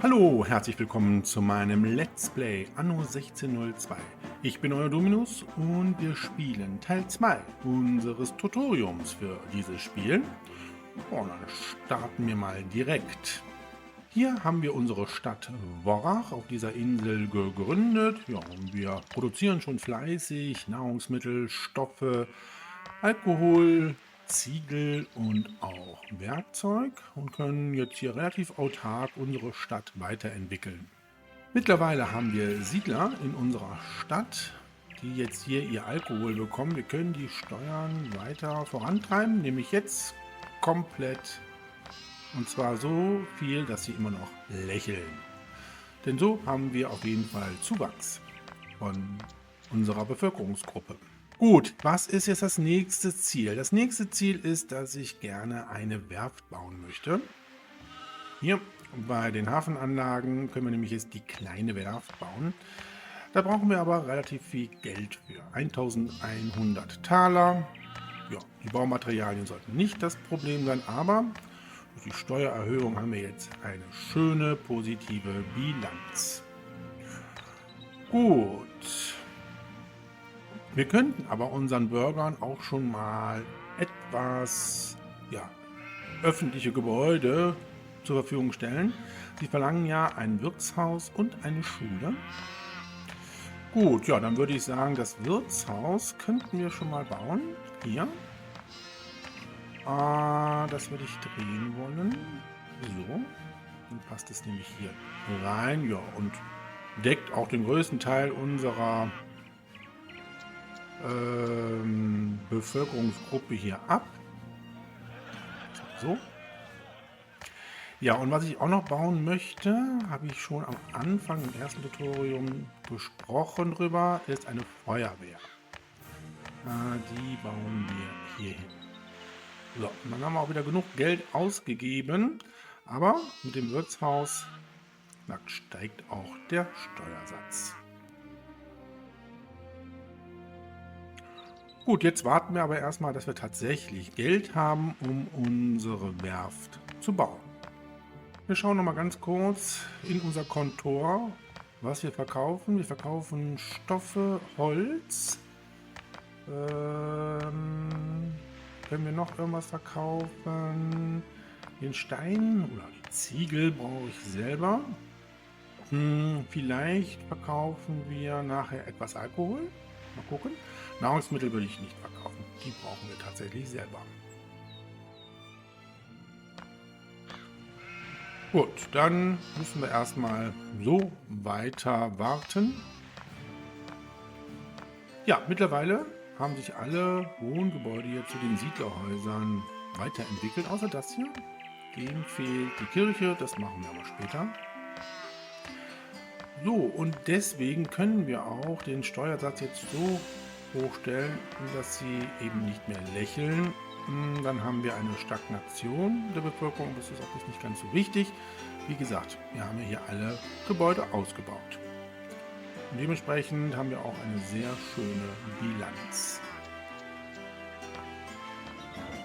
Hallo, herzlich willkommen zu meinem Let's Play Anno 1602. Ich bin euer Dominus und wir spielen Teil 2 unseres Tutoriums für dieses Spiel. Und dann starten wir mal direkt. Hier haben wir unsere Stadt Worach auf dieser Insel gegründet. Ja, und wir produzieren schon fleißig Nahrungsmittel, Stoffe, Alkohol, Ziegel und auch Werkzeug und können jetzt hier relativ autark unsere Stadt weiterentwickeln. Mittlerweile haben wir Siedler in unserer Stadt, die jetzt hier ihr Alkohol bekommen. Wir können die Steuern weiter vorantreiben, nämlich jetzt komplett. Und zwar so viel, dass sie immer noch lächeln. Denn so haben wir auf jeden Fall Zuwachs von unserer Bevölkerungsgruppe. Gut, was ist jetzt das nächste Ziel? Das nächste Ziel ist, dass ich gerne eine Werft bauen möchte. Hier bei den Hafenanlagen können wir nämlich jetzt die kleine Werft bauen. Da brauchen wir aber relativ viel Geld für. 1100 Taler. Ja, die Baumaterialien sollten nicht das Problem sein, aber durch die Steuererhöhung haben wir jetzt eine schöne positive Bilanz. Gut. Wir könnten aber unseren Bürgern auch schon mal etwas, ja, öffentliche Gebäude zur Verfügung stellen. Sie verlangen ja ein Wirtshaus und eine Schule. Gut, ja, dann würde ich sagen, das Wirtshaus könnten wir schon mal bauen. Hier. Das würde ich drehen wollen. So. Dann passt es nämlich hier rein. Ja, und deckt auch den größten Teil unserer Bevölkerungsgruppe hier ab. So. Ja, und was ich auch noch bauen möchte, habe ich schon am Anfang im ersten Tutorium gesprochen drüber, ist eine Feuerwehr. Die bauen wir hier hin. So, und dann haben wir auch wieder genug Geld ausgegeben, aber mit dem Wirtshaus steigt auch der Steuersatz. Gut, jetzt warten wir aber erstmal, dass wir tatsächlich Geld haben, um unsere Werft zu bauen. Wir schauen noch mal ganz kurz in unser Kontor, was wir verkaufen. Wir verkaufen Stoffe, Holz. Können wir noch irgendwas verkaufen? Den Stein oder die Ziegel brauche ich selber. Vielleicht verkaufen wir nachher etwas Alkohol. Mal gucken. Nahrungsmittel würde ich nicht verkaufen. Die brauchen wir tatsächlich selber. Gut, dann müssen wir erstmal so weiter warten. Ja, mittlerweile haben sich alle Wohngebäude hier zu den Siedlerhäusern weiterentwickelt, außer das hier. Dem fehlt die Kirche, das machen wir aber später. So, und deswegen können wir auch den Steuersatz jetzt so hochstellen, dass sie eben nicht mehr lächeln. Dann haben wir eine Stagnation der Bevölkerung, das ist auch jetzt nicht ganz so wichtig. Wie gesagt, wir haben ja hier alle Gebäude ausgebaut. Und dementsprechend haben wir auch eine sehr schöne Bilanz.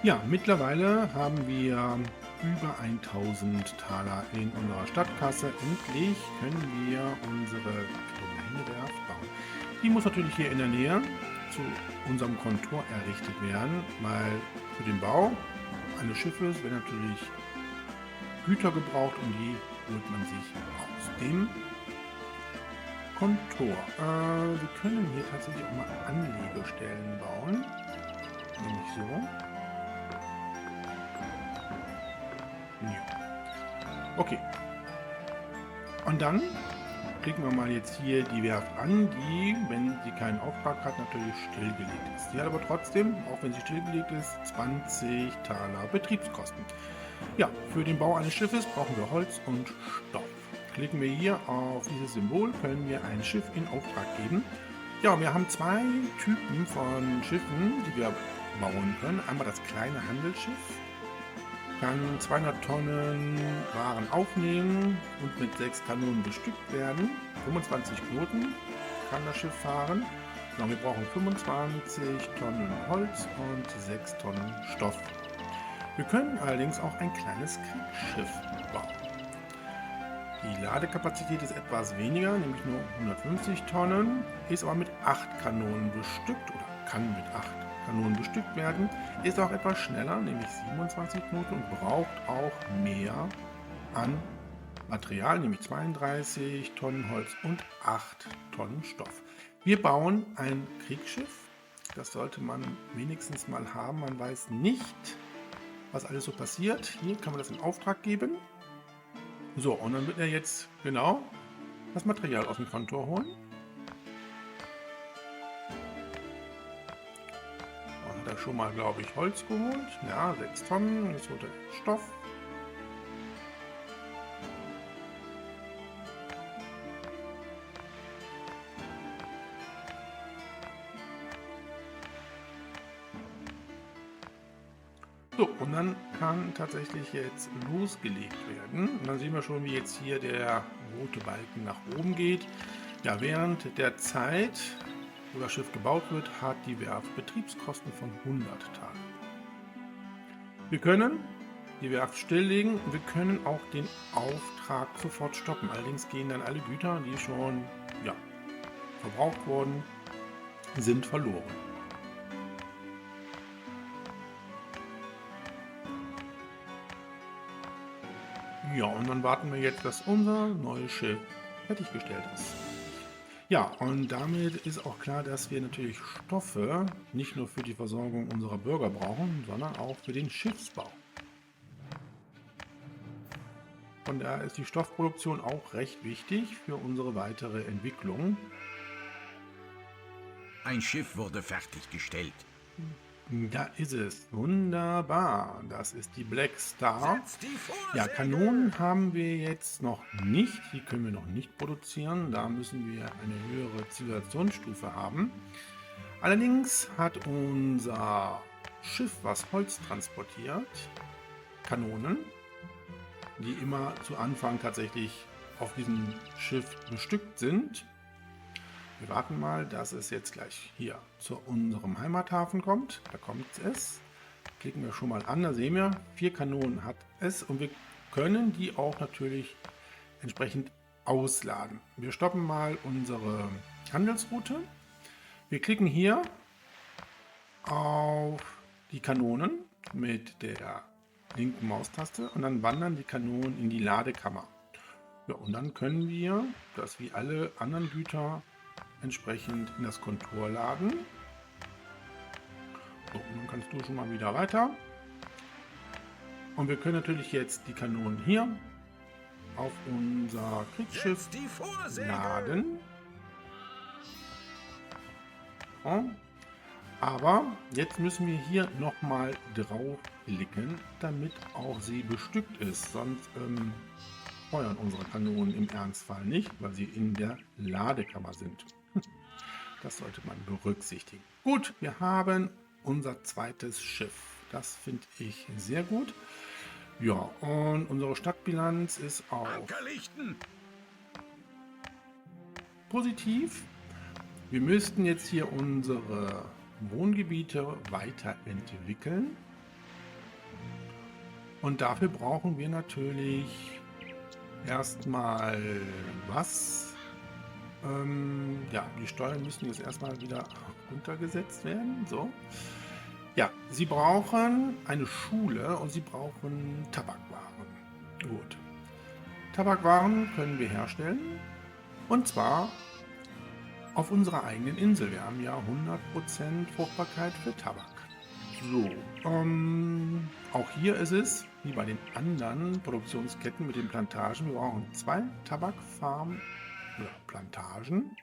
Ja, mittlerweile haben wir über 1000 Taler in unserer Stadtkasse. Endlich können wir unsere kleine Werft bauen. Die muss natürlich hier in der Nähe zu unserem Kontor errichtet werden, weil für den Bau eines Schiffes werden natürlich Güter gebraucht und die holt man sich aus dem Kontor. Wir können hier tatsächlich auch mal Anlegestellen bauen. Nämlich so. Ja. Okay. Und dann klicken wir mal jetzt hier die Werft an, die, wenn sie keinen Auftrag hat, natürlich stillgelegt ist. Die hat aber trotzdem, auch wenn sie stillgelegt ist, 20 Taler Betriebskosten. Ja, für den Bau eines Schiffes brauchen wir Holz und Stoff. Klicken wir hier auf dieses Symbol, können wir ein Schiff in Auftrag geben. Ja, wir haben zwei Typen von Schiffen, die wir bauen können. Einmal das kleine Handelsschiff. Kann 200 Tonnen Waren aufnehmen und mit 6 Kanonen bestückt werden. 25 Knoten kann das Schiff fahren. Ja, wir brauchen 25 Tonnen Holz und 6 Tonnen Stoff. Wir können allerdings auch ein kleines Kriegsschiff bauen. Die Ladekapazität ist etwas weniger, nämlich nur 150 Tonnen, ist aber mit 8 Kanonen bestückt oder kann mit 8 Kanonen bestückt werden, ist auch etwas schneller, nämlich 27 Knoten und braucht auch mehr an Material, nämlich 32 Tonnen Holz und 8 Tonnen Stoff. Wir bauen ein Kriegsschiff. Das sollte man wenigstens mal haben. Man weiß nicht, was alles so passiert. Hier kann man das in Auftrag geben. So, und dann wird er jetzt genau das Material aus dem Kontor holen. Und hat er schon mal, glaube ich, Holz geholt. Ja, 6 Tonnen. Jetzt holt er Stoff. So, und dann kann tatsächlich jetzt losgelegt werden. Und dann sehen wir schon, wie jetzt hier der rote Balken nach oben geht. Ja, während der Zeit, wo das Schiff gebaut wird, hat die Werft Betriebskosten von 100 Tagen. Wir können die Werft stilllegen und wir können auch den Auftrag sofort stoppen. Allerdings gehen dann alle Güter, die schon verbraucht wurden, sind verloren. Ja, und dann warten wir jetzt, dass unser neues Schiff fertiggestellt ist. Ja, und damit ist auch klar, dass wir natürlich Stoffe nicht nur für die Versorgung unserer Bürger brauchen, sondern auch für den Schiffsbau. Von daher ist die Stoffproduktion auch recht wichtig für unsere weitere Entwicklung. Ein Schiff wurde fertiggestellt. Da ist es. Wunderbar. Das ist die Black Star. Ja, Kanonen haben wir jetzt noch nicht. Die können wir noch nicht produzieren. Da müssen wir eine höhere Zivilisationsstufe haben. Allerdings hat unser Schiff, was Holz transportiert, Kanonen, die immer zu Anfang tatsächlich auf diesem Schiff bestückt sind. Wir warten mal, dass es jetzt gleich hier zu unserem Heimathafen kommt. Da kommt es. Klicken wir schon mal an. Da sehen wir, 4 Kanonen hat es und wir können die auch natürlich entsprechend ausladen. Wir stoppen mal unsere Handelsroute. Wir klicken hier auf die Kanonen mit der linken Maustaste und dann wandern die Kanonen in die Ladekammer. Ja, und dann können wir das wie alle anderen Güter entsprechend in das Kontor laden. So, und dann kannst du schon mal wieder weiter. Und wir können natürlich jetzt die Kanonen hier auf unser Kriegsschiff laden. So. Aber jetzt müssen wir hier nochmal draufklicken, damit auch sie bestückt ist. Sonst feuern unsere Kanonen im Ernstfall nicht, weil sie in der Ladekammer sind. Das sollte man berücksichtigen. Gut, wir haben unser zweites Schiff. Das finde ich sehr gut. Ja, und unsere Stadtbilanz ist auch positiv. Wir müssten jetzt hier unsere Wohngebiete weiterentwickeln. Und dafür brauchen wir natürlich erstmal was? Ja, die Steuern müssen jetzt erstmal wieder runtergesetzt werden. So. Ja, sie brauchen eine Schule und sie brauchen Tabakwaren. Gut. Tabakwaren können wir herstellen. Und zwar auf unserer eigenen Insel. Wir haben ja 100% Fruchtbarkeit für Tabak. So, auch hier ist es, wie bei den anderen Produktionsketten mit den Plantagen, wir brauchen 2 Tabakfarmen oder Plantagen.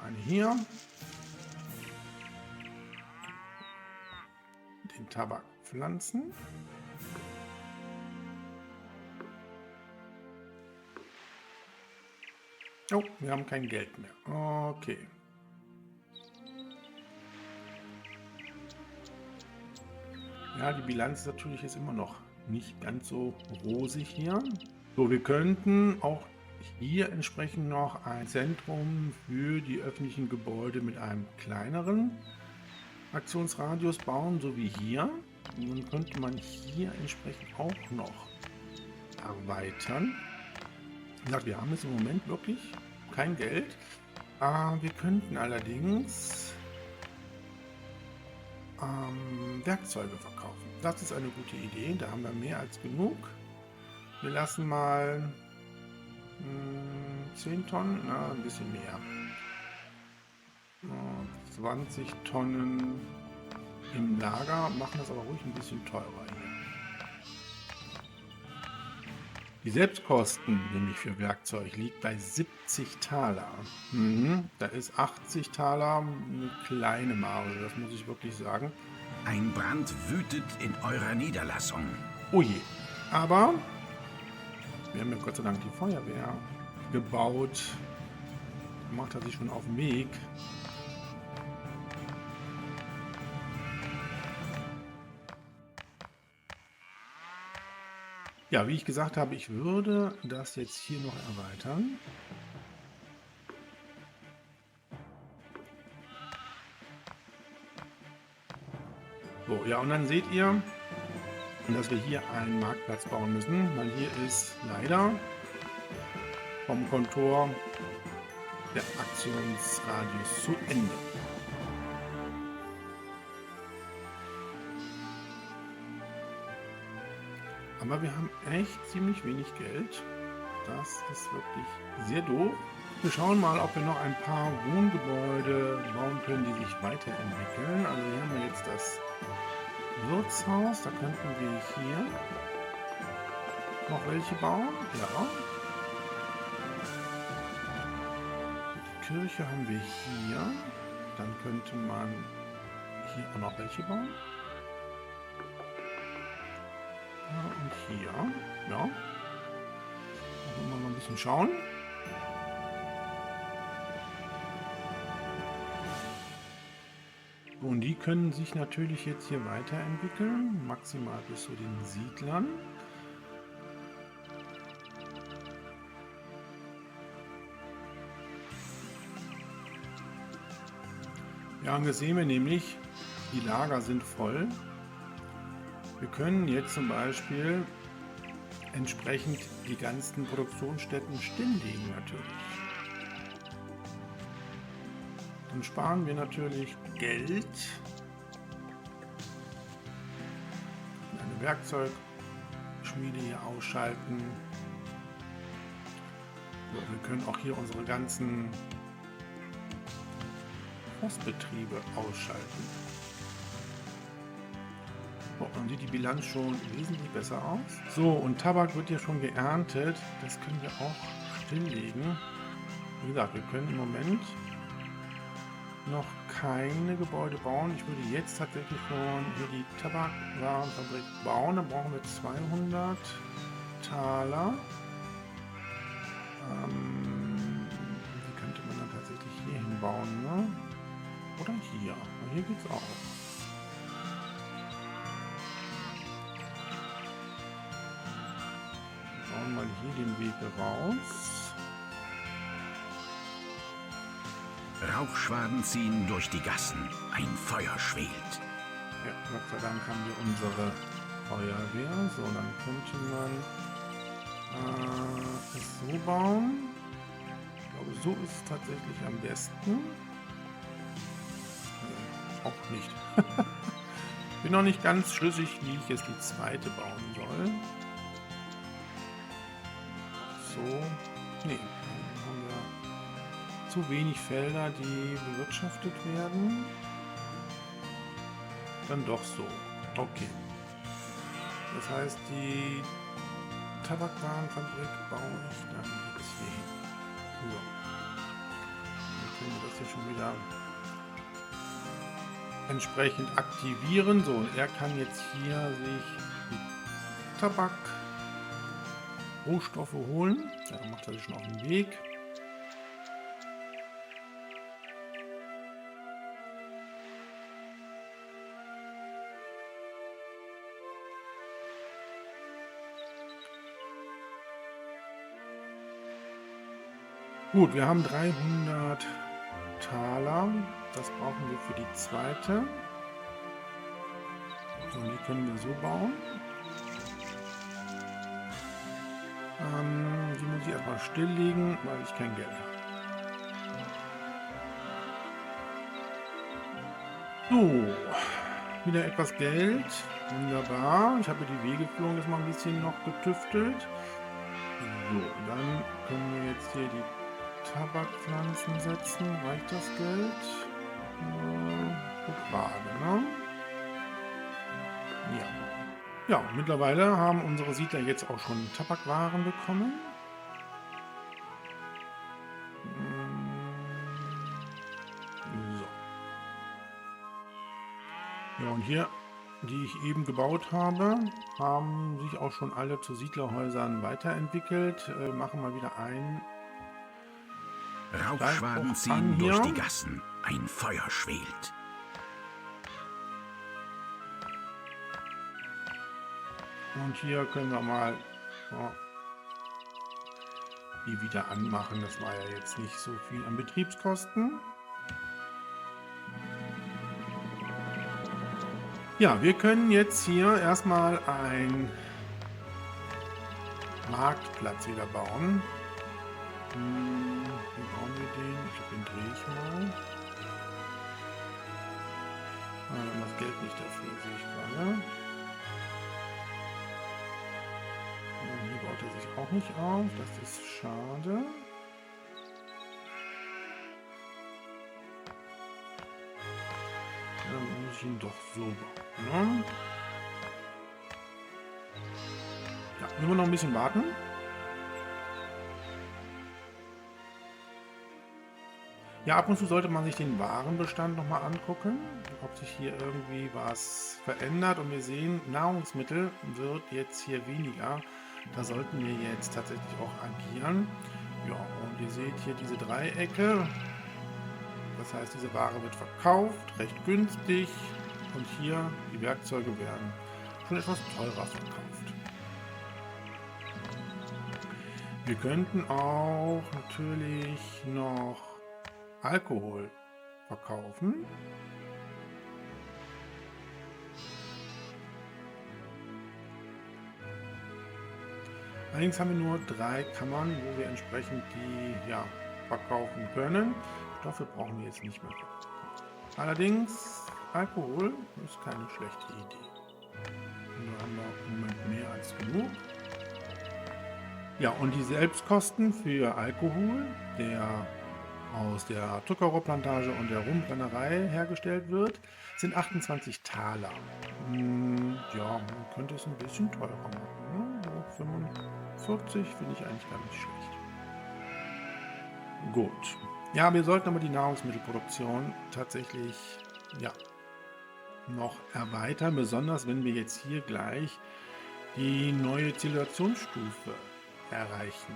Eine hier. Den Tabak pflanzen. Oh, wir haben kein Geld mehr. Okay. Ja, die Bilanz ist natürlich jetzt immer noch nicht ganz so rosig hier. So, wir könnten auch hier entsprechend noch ein Zentrum für die öffentlichen Gebäude mit einem kleineren Aktionsradius bauen, so wie hier. Und dann könnte man hier entsprechend auch noch erweitern. Wie gesagt, wir haben jetzt im Moment wirklich kein Geld. Wir könnten allerdings Werkzeuge verkaufen. Das ist eine gute Idee. Da haben wir mehr als genug. Wir lassen mal 10 Tonnen, na, ein bisschen mehr. 20 Tonnen im Lager, machen das aber ruhig ein bisschen teurer hier. Die Selbstkosten, nämlich für Werkzeug, liegt bei 70 Taler. Da ist 80 Taler eine kleine Marge, das muss ich wirklich sagen. Ein Brand wütet in eurer Niederlassung. Oh je. Aber wir haben ja Gott sei Dank die Feuerwehr gebaut. Macht er sich schon auf den Weg. Ja, wie ich gesagt habe, ich würde das jetzt hier noch erweitern. So, ja, und dann seht ihr, dass wir hier einen Marktplatz bauen müssen, weil hier ist leider vom Kontor der Aktionsradius zu Ende. Aber wir haben echt ziemlich wenig Geld. Das ist wirklich sehr doof. Wir schauen mal, ob wir noch ein paar Wohngebäude bauen können, die sich weiterentwickeln. Also hier haben wir jetzt das Wirtshaus. Da könnten wir hier noch welche bauen. Ja. Die Kirche haben wir hier. Dann könnte man hier auch noch welche bauen. Und hier, ja. Da wollen wir mal ein bisschen schauen. Und die können sich natürlich jetzt hier weiterentwickeln, maximal bis zu den Siedlern. Ja, und jetzt sehen wir nämlich, die Lager sind voll. Wir können jetzt zum Beispiel entsprechend die ganzen Produktionsstätten stilllegen natürlich. Dann sparen wir natürlich Geld. Eine Werkzeugschmiede hier ausschalten. So, wir können auch hier unsere ganzen Forstbetriebe ausschalten. Dann sieht die Bilanz schon wesentlich besser aus. So, und Tabak wird ja schon geerntet. Das können wir auch stilllegen. Wie gesagt, wir können im Moment noch keine Gebäude bauen. Ich würde jetzt tatsächlich schon hier die Tabakwarenfabrik bauen. Dann brauchen wir 200 Taler. Wie könnte man dann tatsächlich hier hinbauen, ne? Oder hier. Hier geht's auch. Mal hier den Weg raus. Rauchschwaden ziehen durch die Gassen. Ein Feuer schwelt. Ja, Gott sei Dank haben wir unsere Feuerwehr. So, dann könnte man es so bauen. Ich glaube, so ist es tatsächlich am besten. Nee, auch nicht. Bin noch nicht ganz schlüssig, wie ich jetzt die zweite bauen soll. So, nee, dann haben wir zu wenig Felder, die bewirtschaftet werden. Dann doch so. Okay. Das heißt, die Tabakwarenfabrik baue ich dann jetzt hier hin. So. Dann können wir das hier schon wieder entsprechend aktivieren. So, er kann jetzt hier sich die Tabak Rohstoffe holen. Ja, dann macht er sich schon auf den Weg. Gut, wir haben 300 Taler. Das brauchen wir für die zweite. So, die können wir so bauen. Die muss ich ich erstmal stilllegen, weil ich kein Geld habe. So, wieder etwas Geld. Wunderbar. Ich habe die Wegeführung jetzt mal ein bisschen noch getüftelt. So, dann können wir jetzt hier die Tabakpflanzen setzen. Reicht das Geld? Gut gerade, ne? Ja. Ja, mittlerweile haben unsere Siedler jetzt auch schon Tabakwaren bekommen. So. Ja, und hier, die ich eben gebaut habe, haben sich auch schon alle zu Siedlerhäusern weiterentwickelt. Machen mal wieder ein. Rauchschwaden ziehen durch die Gassen. Ein Feuer schwelt. Und hier können wir mal die wieder anmachen. Das war ja jetzt nicht so viel an Betriebskosten. Ja, wir können jetzt hier erstmal einen Marktplatz wieder bauen. Wie bauen wir den? Ich glaube, den drehe ich mal. Wir haben das Geld nicht dafür, sehe ich gerade. Hier baut er sich auch nicht auf. Das ist schade. Dann muss ich ihn doch so bauen. Ne? Ja, müssen wir noch ein bisschen warten. Ja, ab und zu sollte man sich den Warenbestand nochmal angucken, ob sich hier irgendwie was verändert. Und wir sehen, Nahrungsmittel wird jetzt hier weniger. Da sollten wir jetzt tatsächlich auch agieren. Ja, und ihr seht hier diese Dreiecke. Das heißt, diese Ware wird verkauft, recht günstig. Und hier, die Werkzeuge werden schon etwas teurer verkauft. Wir könnten auch natürlich noch Alkohol verkaufen. Allerdings haben wir nur 3 Kammern, wo wir entsprechend die verkaufen können. Dafür brauchen wir jetzt nicht mehr. Allerdings, Alkohol ist keine schlechte Idee. Und da haben wir im Moment mehr als genug. Ja, und die Selbstkosten für Alkohol, der aus der Zuckerrohrplantage und der Rumbrennerei hergestellt wird, sind 28 Taler. Ja, man könnte es ein bisschen teurer machen. Ne? So 45 finde ich eigentlich gar nicht schlecht. Gut. Ja, wir sollten aber die Nahrungsmittelproduktion tatsächlich noch erweitern, besonders wenn wir jetzt hier gleich die neue Zivilisationsstufe erreichen.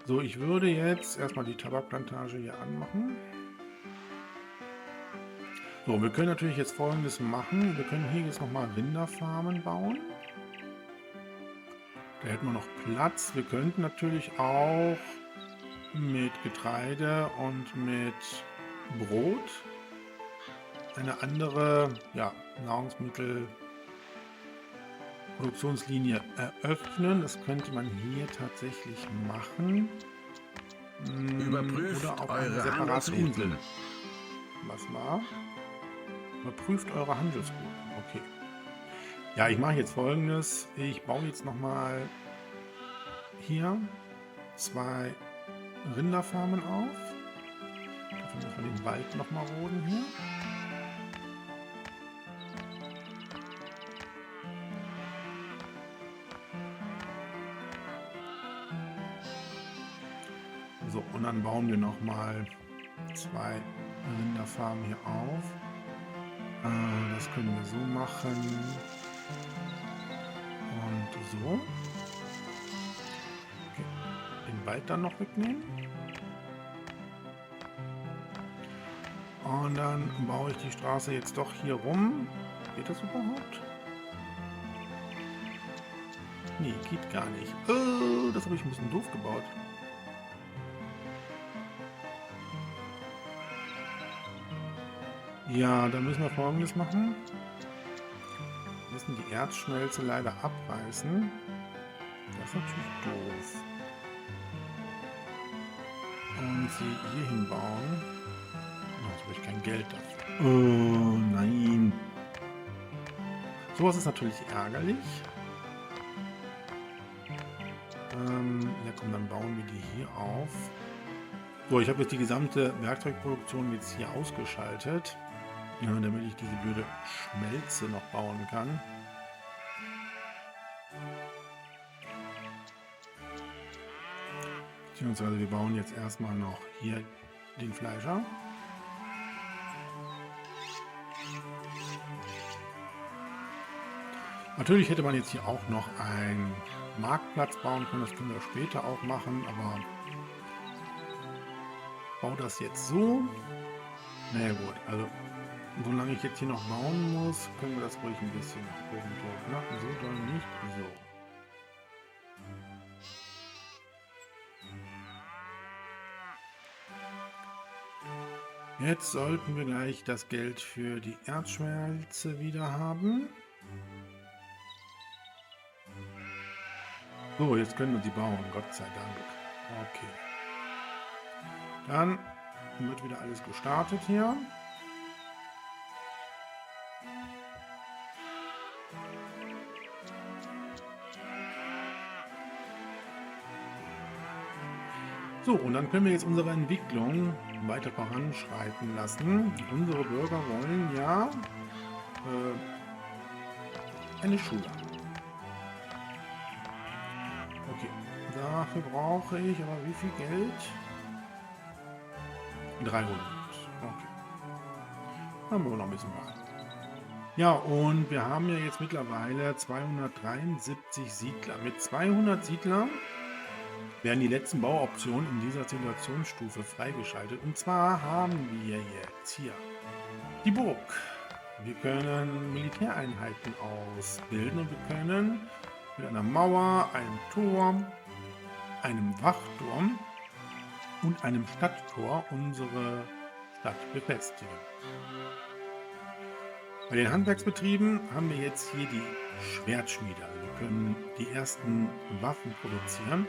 So, ich würde jetzt erstmal die Tabakplantage hier anmachen. So, wir können natürlich jetzt Folgendes machen. Wir können hier jetzt nochmal Rinderfarmen bauen. Da hätten wir noch Platz. Wir könnten natürlich auch mit Getreide und mit Brot eine andere Nahrungsmittelproduktionslinie eröffnen. Das könnte man hier tatsächlich machen. Überprüft oder auch eure Handelsrouten. Was war? Überprüft eure Handelsrouten. Okay. Ja, ich mache jetzt Folgendes. Ich baue jetzt nochmal hier 2 Rinderfarmen auf. Dafür muss man den Wald nochmal roden hier. So, und dann bauen wir nochmal 2 Rinderfarmen hier auf. Das können wir so machen. Und so. Okay. Den Wald dann noch wegnehmen. Und dann baue ich die Straße jetzt doch hier rum. Geht das überhaupt? Nee, geht gar nicht. Oh, das habe ich ein bisschen doof gebaut. Ja, da müssen wir Folgendes machen. Wir müssen die Erzschmelze leider abreißen. Das ist natürlich doof. und sie hier hinbauen. Jetzt habe ich kein Geld dafür. Oh nein. Sowas ist natürlich ärgerlich. Ja komm, dann bauen wir die hier auf. So, ich habe jetzt die gesamte Werkzeugproduktion jetzt hier ausgeschaltet. Ja, damit ich diese blöde Schmelze noch bauen kann. Beziehungsweise wir bauen jetzt erstmal noch hier den Fleischer. Natürlich hätte man jetzt hier auch noch einen Marktplatz bauen können. Das können wir später auch machen, aber baue das jetzt so. Na ja, gut, also solange ich jetzt hier noch bauen muss, können wir das ruhig ein bisschen nach oben drücken. Na, so doll nicht. So. Jetzt sollten wir gleich das Geld für die Erzschmelze wieder haben. So, jetzt können wir sie bauen, Gott sei Dank. Okay. Dann wird wieder alles gestartet hier. So, und dann können wir jetzt unsere Entwicklung weiter voranschreiten lassen. Unsere Bürger wollen ja eine Schule. Okay, dafür brauche ich aber wie viel Geld? 300. Okay. Dann haben wir noch ein bisschen weiter. Ja, und wir haben ja jetzt mittlerweile 273 Siedler. Mit 200 Siedlern werden die letzten Bauoptionen in dieser Zivilisationsstufe freigeschaltet. Und zwar haben wir jetzt hier die Burg. Wir können Militäreinheiten ausbilden und wir können mit einer Mauer, einem Turm, einem Wachturm und einem Stadttor unsere Stadt befestigen. Bei den Handwerksbetrieben haben wir jetzt hier die Schwertschmiede. Also wir können die ersten Waffen produzieren.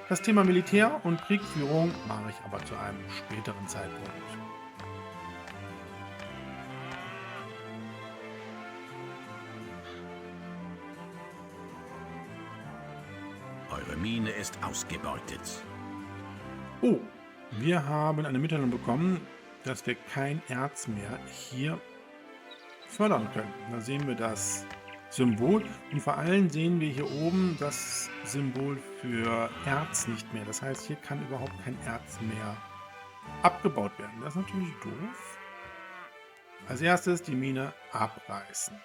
Das Thema Militär und Kriegführung mache ich aber zu einem späteren Zeitpunkt. Eure Mine ist ausgebeutet. Oh, wir haben eine Mitteilung bekommen, dass wir kein Erz mehr hier fördern können. Da sehen wir das Symbol und vor allem sehen wir hier oben das Symbol für Erz nicht mehr. Das heißt, hier kann überhaupt kein Erz mehr abgebaut werden. Das ist natürlich doof. Als erstes die Mine abreißen,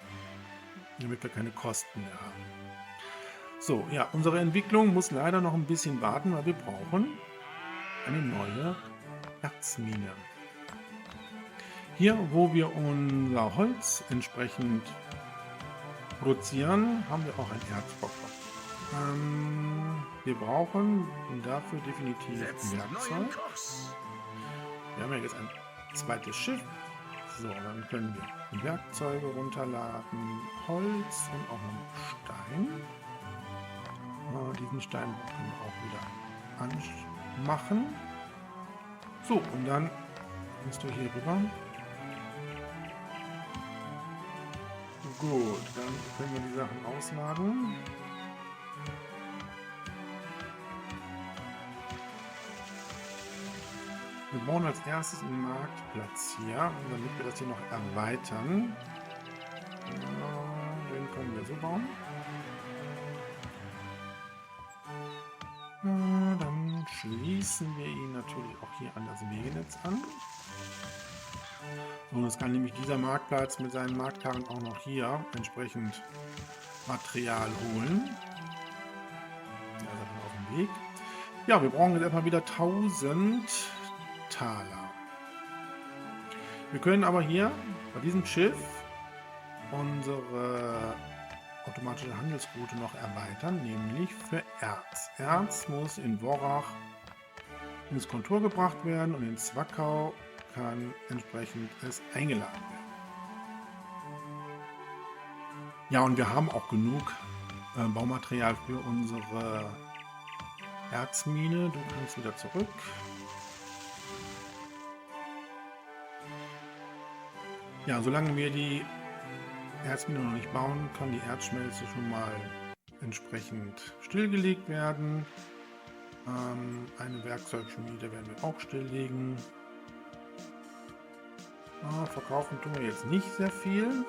damit wir keine Kosten mehr haben. So, ja, unsere Entwicklung muss leider noch ein bisschen warten, weil wir brauchen eine neue Erzmine. Hier, wo wir unser Holz entsprechend produzieren, haben wir auch ein Erzblock. Wir brauchen dafür definitiv Werkzeug. Wir haben ja jetzt ein zweites Schiff. So, dann können wir Werkzeuge runterladen, Holz und auch noch Stein. Diesen Stein können wir auch wieder anmachen. So, und dann kannst du hier rüber. Gut, dann können wir die Sachen ausladen. Wir bauen als erstes einen Marktplatz hier, damit wir das hier noch erweitern. Den können wir so bauen. Dann schließen wir ihn natürlich auch hier an das Wegenetz an. Und es kann nämlich dieser Marktplatz mit seinen Marktkarren auch noch hier entsprechend Material holen. Also auf dem Weg. Ja, wir brauchen jetzt erstmal wieder 1000 Taler. Wir können aber hier bei diesem Schiff unsere automatische Handelsroute noch erweitern, nämlich für Erz. Erz muss in Worach ins Kontor gebracht werden und in Zwackau kann entsprechend es eingeladen werden. Ja, und wir haben auch genug Baumaterial für unsere Erzmine. Du kannst wieder zurück. Ja, solange wir die Erzmine noch nicht bauen, kann die Erzschmelze schon mal entsprechend stillgelegt werden. Eine Werkzeugschmiede werden wir auch stilllegen. Verkaufen tun wir jetzt nicht sehr viel.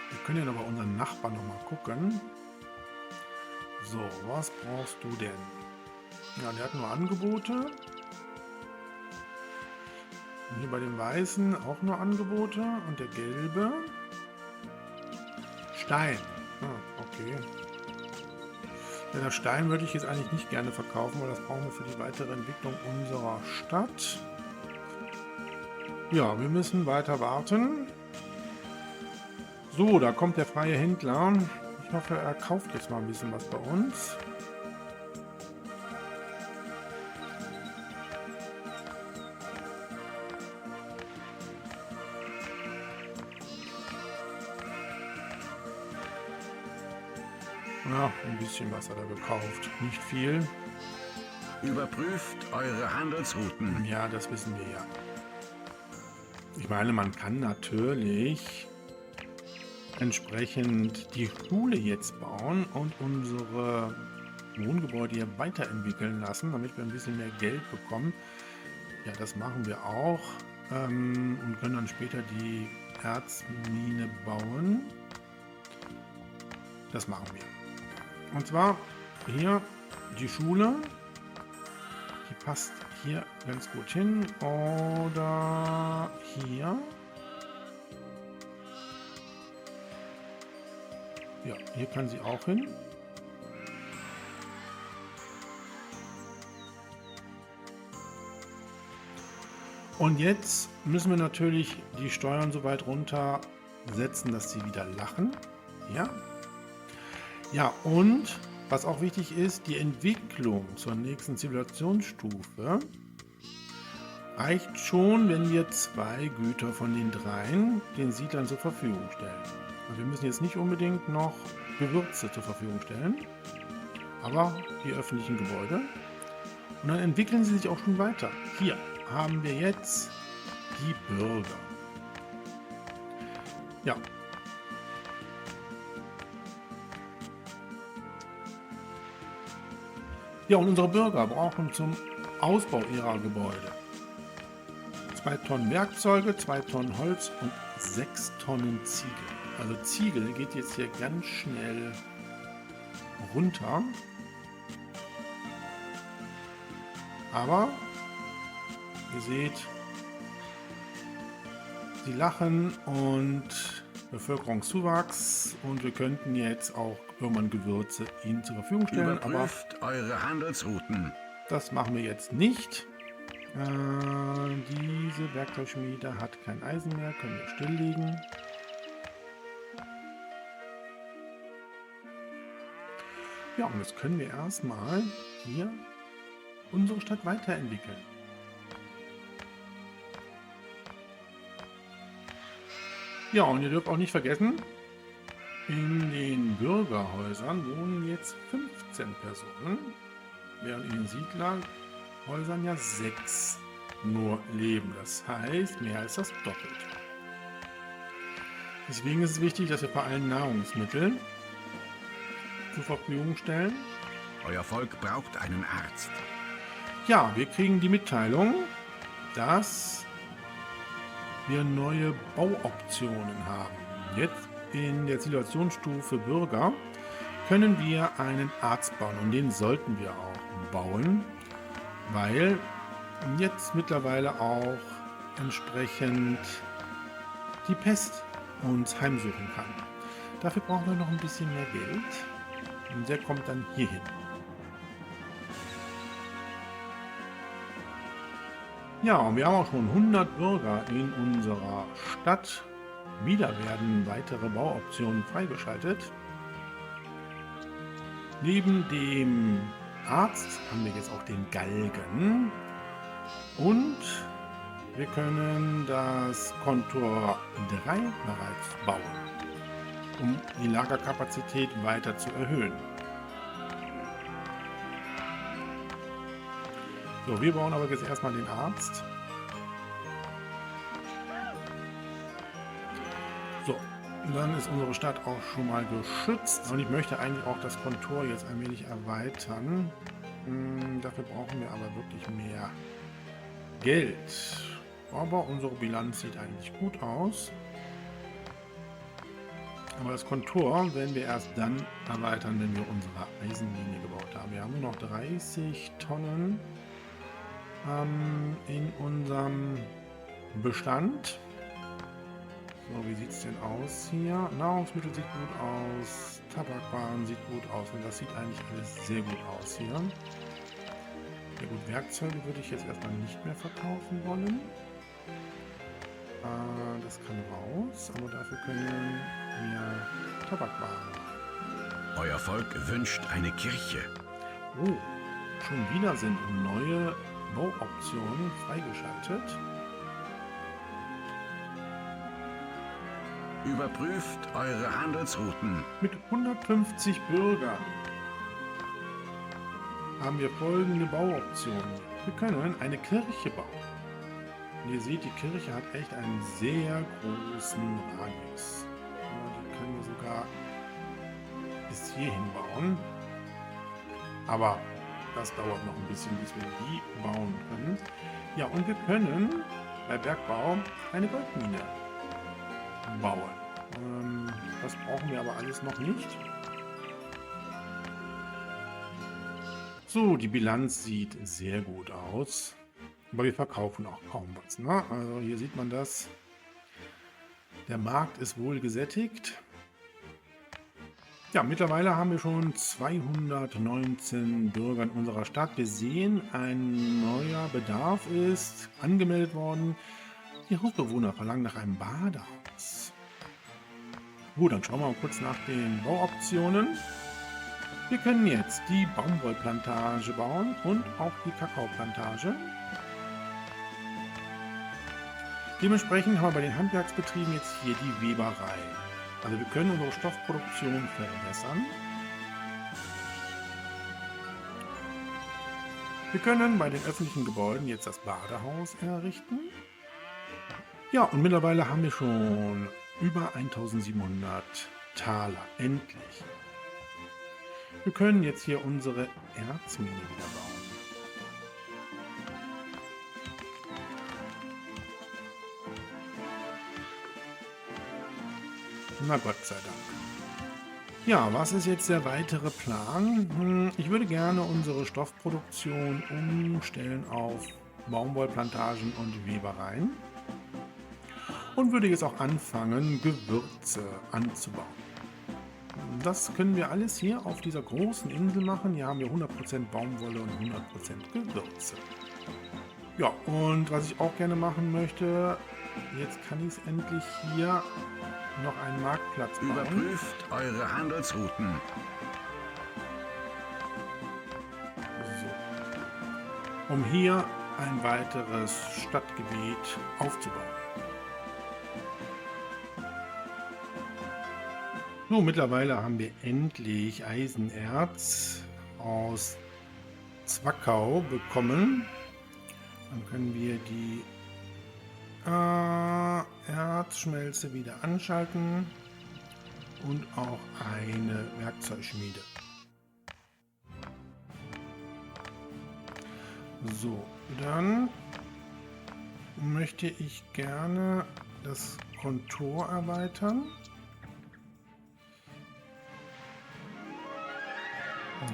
Wir können ja noch bei unseren Nachbarn noch mal gucken. So, was brauchst du denn? Ja, der hat nur Angebote. Und hier bei dem Weißen auch nur Angebote. Und der Gelbe. Stein. Okay. Ja, das Stein würde ich jetzt eigentlich nicht gerne verkaufen, weil das brauchen wir für die weitere Entwicklung unserer Stadt. Ja, wir müssen weiter warten. So, da kommt der freie Händler. Ich hoffe, er kauft jetzt mal ein bisschen was bei uns. Ja, ein bisschen was hat er gekauft. Nicht viel. Überprüft eure Handelsrouten. Ja, das wissen wir ja. Ich meine, man kann natürlich entsprechend die Schule jetzt bauen und unsere Wohngebäude hier weiterentwickeln lassen, damit wir ein bisschen mehr Geld bekommen. Ja, das machen wir auch und können dann später die Erzmine bauen. Das machen wir. Und zwar hier die Schule. Die passt hier ganz gut hin. Oder hier. Ja, hier kann sie auch hin. Und jetzt müssen wir natürlich die Steuern so weit runtersetzen, dass sie wieder lachen. Ja. Ja, und was auch wichtig ist, die Entwicklung zur nächsten Zivilisationsstufe reicht schon, wenn wir 2 Güter von den 3 den Siedlern zur Verfügung stellen. Und wir müssen jetzt nicht unbedingt noch Gewürze zur Verfügung stellen, aber die öffentlichen Gebäude. Und dann entwickeln sie sich auch schon weiter. Hier haben wir jetzt die Bürger. Ja. Ja, und unsere Bürger brauchen zum Ausbau ihrer Gebäude 2 Tonnen Werkzeuge, 2 Tonnen Holz und 6 Tonnen Ziegel. Also Ziegel geht jetzt hier ganz schnell runter. Aber ihr seht, sie lachen und Bevölkerungszuwachs und wir könnten jetzt auch irgendwann Gewürze ihnen zur Verfügung stellen. Überprüft eure Handelsrouten. Das machen wir jetzt nicht. Diese Werkzeugschmiede hat kein Eisen mehr, können wir stilllegen. Ja, und jetzt können wir erstmal hier unsere Stadt weiterentwickeln. Ja, und ihr dürft auch nicht vergessen, in den Bürgerhäusern wohnen jetzt 15 Personen, während in den Siedlerhäusern ja 6 nur leben. Das heißt, mehr als das Doppelte. Deswegen ist es wichtig, dass wir vor allem Nahrungsmittel zur Verfügung stellen. Euer Volk braucht einen Arzt. Ja, wir kriegen die Mitteilung, dass wir neue Bauoptionen haben. Jetzt in der Zivilisationsstufe Bürger können wir einen Arzt bauen und den sollten wir auch bauen, weil jetzt mittlerweile auch entsprechend die Pest uns heimsuchen kann. Dafür brauchen wir noch ein bisschen mehr Geld und der kommt dann hier hin. Ja, und wir haben auch schon 100 Bürger in unserer Stadt. Wieder werden weitere Bauoptionen freigeschaltet. Neben dem Arzt haben wir jetzt auch den Galgen. Und wir können das Kontor 3 bereits bauen, um die Lagerkapazität weiter zu erhöhen. So, wir bauen aber jetzt erstmal den Arzt. So, dann ist unsere Stadt auch schon mal geschützt. Und ich möchte eigentlich auch das Kontor jetzt allmählich erweitern. Dafür brauchen wir aber wirklich mehr Geld. Aber unsere Bilanz sieht eigentlich gut aus. Aber das Kontor werden wir erst dann erweitern, wenn wir unsere Eisenlinie gebaut haben. Wir haben nur noch 30 Tonnen in unserem Bestand. So, wie sieht es denn aus hier? Nahrungsmittel sieht gut aus, Tabakwaren sieht gut aus und das sieht eigentlich alles sehr gut aus hier. Ja gut, Werkzeuge würde ich jetzt erstmal nicht mehr verkaufen wollen. Das kann raus, aber dafür können wir Tabakwaren. Euer Volk wünscht eine Kirche. Oh, schon wieder sind neue Bauoptionen freigeschaltet. Überprüft eure Handelsrouten. Mit 150 Bürgern haben wir folgende Bauoptionen. Wir können eine Kirche bauen. Und ihr seht, die Kirche hat echt einen sehr großen Radius. Ja, die können wir sogar bis hierhin bauen. Aber das dauert noch ein bisschen, bis wir die bauen können. Ja, und wir können bei Bergbau eine Goldmine bauen. Das brauchen wir aber alles noch nicht. So, die Bilanz sieht sehr gut aus. Aber wir verkaufen auch kaum was. Ne? Also hier sieht man das. Der Markt ist wohl gesättigt. Ja, mittlerweile haben wir schon 219 Bürger in unserer Stadt. Wir sehen, ein neuer Bedarf ist angemeldet worden. Die Hausbewohner verlangen nach einem Badehaus. Gut, dann schauen wir mal kurz nach den Bauoptionen. Wir können jetzt die Baumwollplantage bauen und auch die Kakaoplantage. Dementsprechend haben wir bei den Handwerksbetrieben jetzt hier die Weberei. Also wir können unsere Stoffproduktion verbessern. Wir können bei den öffentlichen Gebäuden jetzt das Badehaus errichten. Ja, und mittlerweile haben wir schon über 1700 Taler. Endlich. Wir können jetzt hier unsere Erzmine wieder bauen. Na Gott sei Dank. Ja, was ist jetzt der weitere Plan? Ich würde gerne unsere Stoffproduktion umstellen auf Baumwollplantagen und Webereien. Und würde jetzt auch anfangen, Gewürze anzubauen. Das können wir alles hier auf dieser großen Insel machen. Hier haben wir 100% Baumwolle und 100% Gewürze. Ja, und was ich auch gerne machen möchte, jetzt kann ich es endlich hier noch einen Marktplatz bauen. Überprüft eure Handelsrouten. So. Um hier ein weiteres Stadtgebiet aufzubauen. So, mittlerweile haben wir endlich Eisenerz aus Zwackau bekommen. Dann können wir die Erzschmelze wieder anschalten und auch eine Werkzeugschmiede. So, dann möchte ich gerne das Kontor erweitern.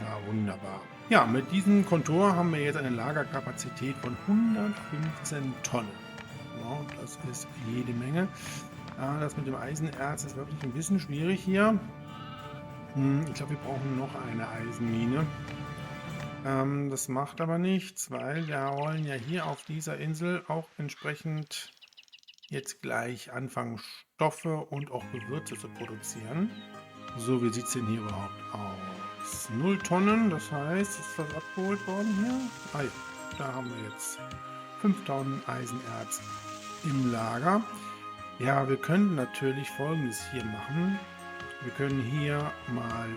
Ja, wunderbar. Ja, mit diesem Kontor haben wir jetzt eine Lagerkapazität von 115 Tonnen. Ja, das ist jede Menge. Das mit dem Eisenerz ist wirklich ein bisschen schwierig hier. Ich glaube, wir brauchen noch eine Eisenmine. Das macht aber nichts, weil wir wollen ja hier auf dieser Insel auch entsprechend jetzt gleich anfangen, Stoffe und auch Gewürze zu produzieren. So, wie sieht es denn hier überhaupt aus? 0 Tonnen, das heißt, ist das abgeholt worden hier? Ah ja, da haben wir jetzt 5 Tonnen Eisenerz im Lager. Ja, wir könnten natürlich Folgendes hier machen. Wir können hier mal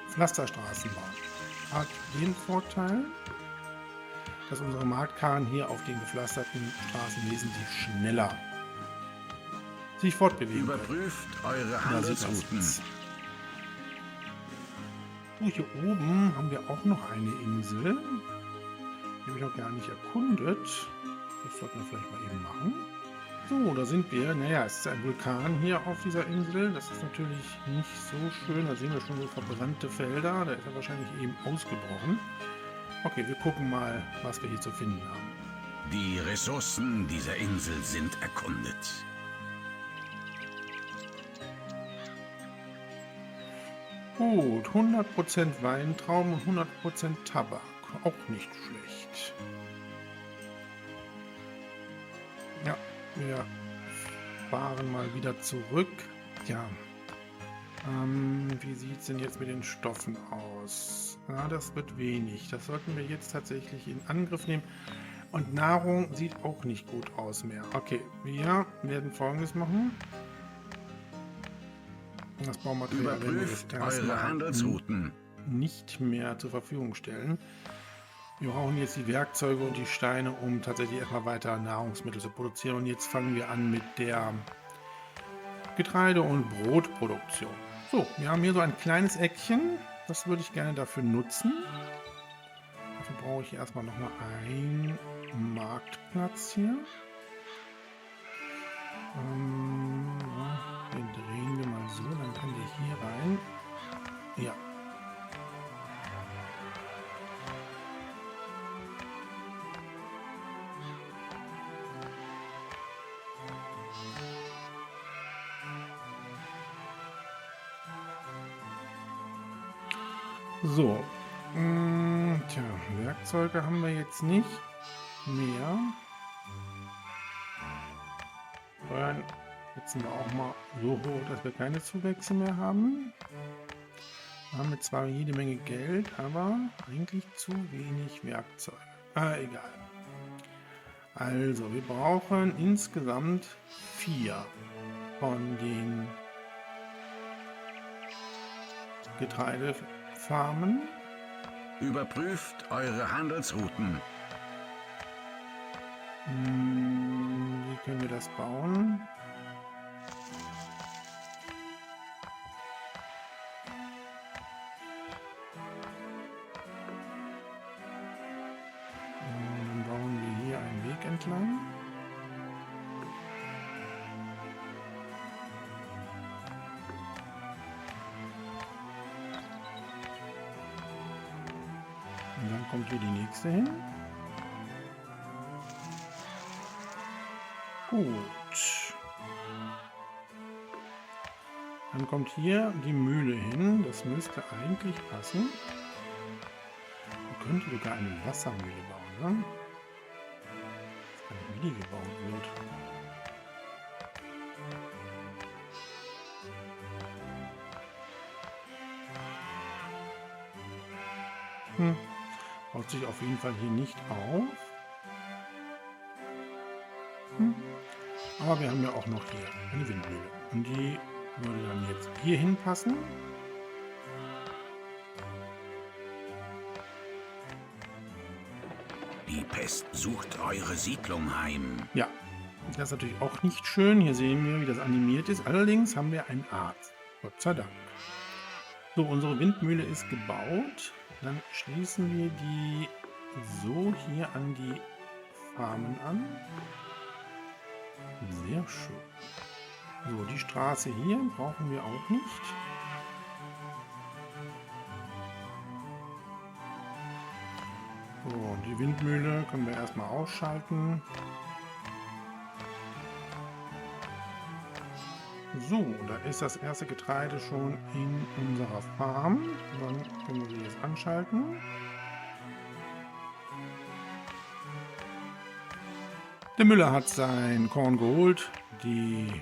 Pflasterstraßen bauen. hat den Vorteil, dass unsere Marktkarren hier auf den gepflasterten Straßen wesentlich schneller sich fortbewegen können. Überprüft eure Da sieht man es Handelsrouten. jetzt. Oh, hier oben haben wir auch noch eine Insel. Die habe ich noch gar nicht erkundet. Das sollten wir vielleicht mal eben machen. So, da sind wir. Naja, es ist ein Vulkan hier auf dieser Insel. Das ist natürlich nicht so schön. Da sehen wir schon so verbrannte Felder. Da ist er wahrscheinlich eben ausgebrochen. Okay, wir gucken mal, was wir hier zu finden haben. Die Ressourcen dieser Insel sind erkundet. Gut, 100% Weintrauben und 100% Tabak. Auch nicht schlecht. Ja, wir fahren mal wieder zurück. Ja, wie sieht es denn jetzt mit den Stoffen aus? Ja, das wird wenig. Das sollten wir jetzt tatsächlich in Angriff nehmen. Und Nahrung sieht auch nicht gut aus mehr. Okay, wir werden Folgendes machen. Das Baumaterial werden wir jetzt Überprüft eure erstmal Handelsrouten. nicht mehr zur Verfügung stellen. Wir brauchen jetzt die Werkzeuge und die Steine, um tatsächlich erstmal weiter Nahrungsmittel zu produzieren. Und jetzt fangen wir an mit der Getreide- und Brotproduktion. So, wir haben hier so ein kleines Eckchen. Das würde ich gerne dafür nutzen. Dafür brauche ich erstmal nochmal einen Marktplatz hier. Ja, den drehen wir mal so, dann kann der hier rein. Ja. So. Tja, Werkzeuge haben wir jetzt nicht mehr. Steuern setzen wir auch mal so hoch, dass wir keine Zuwächse mehr haben. Wir haben jetzt zwar jede Menge Geld, aber eigentlich zu wenig Werkzeuge. Egal. Also, wir brauchen insgesamt 4 von den Getreidefarmen. Überprüft eure Handelsrouten. Wie können wir das bauen? Dann bauen wir hier einen Weg entlang. Und dann kommt hier die nächste hin. Gut. Dann kommt hier die Mühle hin. Das müsste eigentlich passen. Man könnte sogar eine Wassermühle bauen, ne? Ich weiß nicht, wie die gebaut wird. Baut sich auf jeden Fall hier nicht auf. Aber wir haben ja auch noch hier eine Windmühle. Und die würde dann jetzt hier hinpassen. Die Pest sucht eure Siedlung heim. Ja, das ist natürlich auch nicht schön. Hier sehen wir, wie das animiert ist. Allerdings haben wir einen Arzt. Gott sei Dank. So, unsere Windmühle ist gebaut. Dann schließen wir die so hier an die Farmen an. Sehr schön. So, die Straße hier brauchen wir auch nicht. So, und die Windmühle können wir erstmal ausschalten. So, da ist das erste Getreide schon in unserer Farm. Dann können wir sie jetzt anschalten. Der Müller hat sein Korn geholt. Die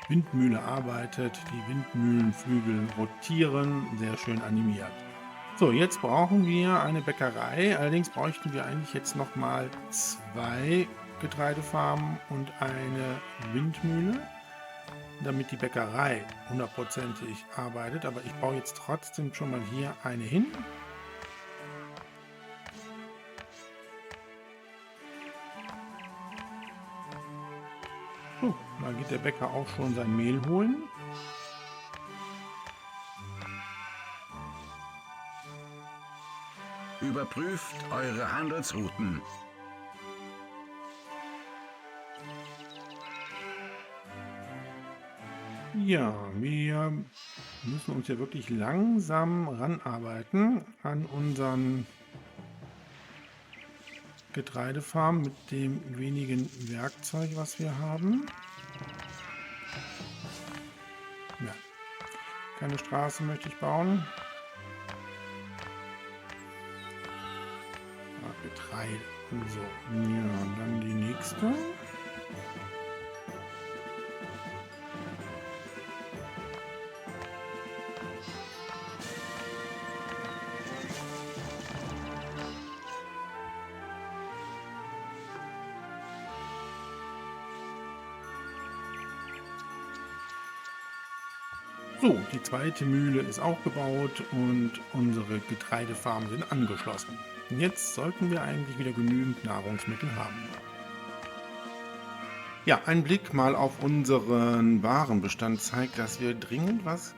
Windmühle arbeitet. Die Windmühlenflügel rotieren. Sehr schön animiert. So, jetzt brauchen wir eine Bäckerei. Allerdings bräuchten wir eigentlich jetzt nochmal 2 Getreidefarmen und eine Windmühle, damit die Bäckerei 100%ig arbeitet. Aber ich baue jetzt trotzdem schon mal hier eine hin. Da geht der Bäcker auch schon sein Mehl holen. Überprüft eure Handelsrouten. Ja, wir müssen uns ja wirklich langsam ranarbeiten an unseren Getreidefarm mit dem wenigen Werkzeug, was wir haben. Ja, keine Straße möchte ich bauen. Getreide. So, ja, und dann die nächste. So, die zweite Mühle ist auch gebaut und unsere Getreidefarmen sind angeschlossen. Jetzt sollten wir eigentlich wieder genügend Nahrungsmittel haben. Ja, ein Blick mal auf unseren Warenbestand zeigt, dass wir dringend was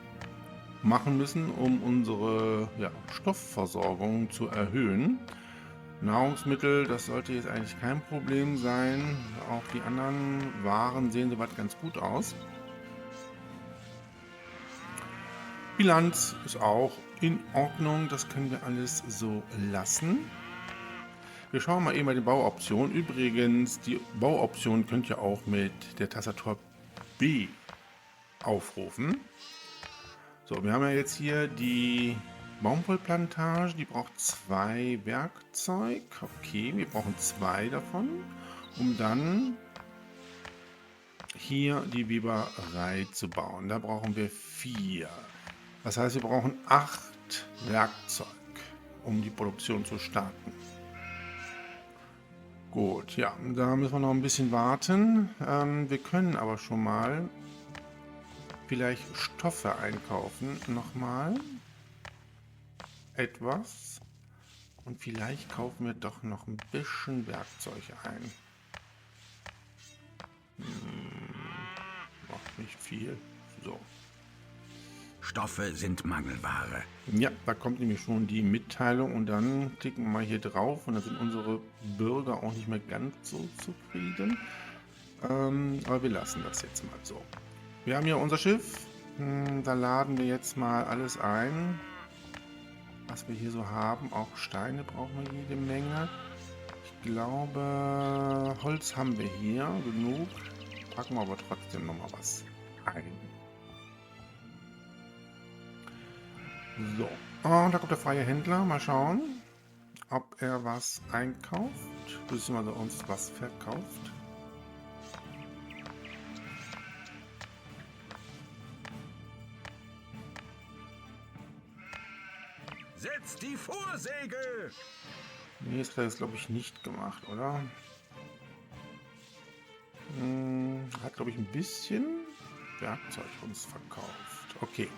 machen müssen, um unsere Stoffversorgung zu erhöhen. Nahrungsmittel, das sollte jetzt eigentlich kein Problem sein. Auch die anderen Waren sehen soweit ganz gut aus. Bilanz ist auch in Ordnung, das können wir alles so lassen. Wir schauen mal eben bei den Bauoptionen. Übrigens, die Bauoption könnt ihr auch mit der Tastatur B aufrufen. So, wir haben ja jetzt hier die Baumwollplantage, die braucht 2 Werkzeug. Okay, wir brauchen 2 davon, um dann hier die Weberei zu bauen. Da brauchen wir 4. Das heißt, wir brauchen 8 Werkzeug, um die Produktion zu starten. Gut, ja, da müssen wir noch ein bisschen warten. Wir können aber schon mal vielleicht Stoffe einkaufen. Nochmal etwas. Und vielleicht kaufen wir doch noch ein bisschen Werkzeug ein. Macht nicht viel. So. Stoffe sind Mangelware. Ja, da kommt nämlich schon die Mitteilung und dann klicken wir mal hier drauf und dann sind unsere Bürger auch nicht mehr ganz so zufrieden. Aber wir lassen das jetzt mal so. Wir haben hier unser Schiff. Da laden wir jetzt mal alles ein, was wir hier so haben. Auch Steine brauchen wir jede Menge. Ich glaube, Holz haben wir hier genug. Packen wir aber trotzdem noch mal was ein. So, und da kommt der freie Händler. Mal schauen, ob er was einkauft, beziehungsweise uns was verkauft. Setzt die Vorsegel! Nee, das hat er jetzt glaube ich nicht gemacht, oder? Hat glaube ich ein bisschen Werkzeug uns verkauft. Okay.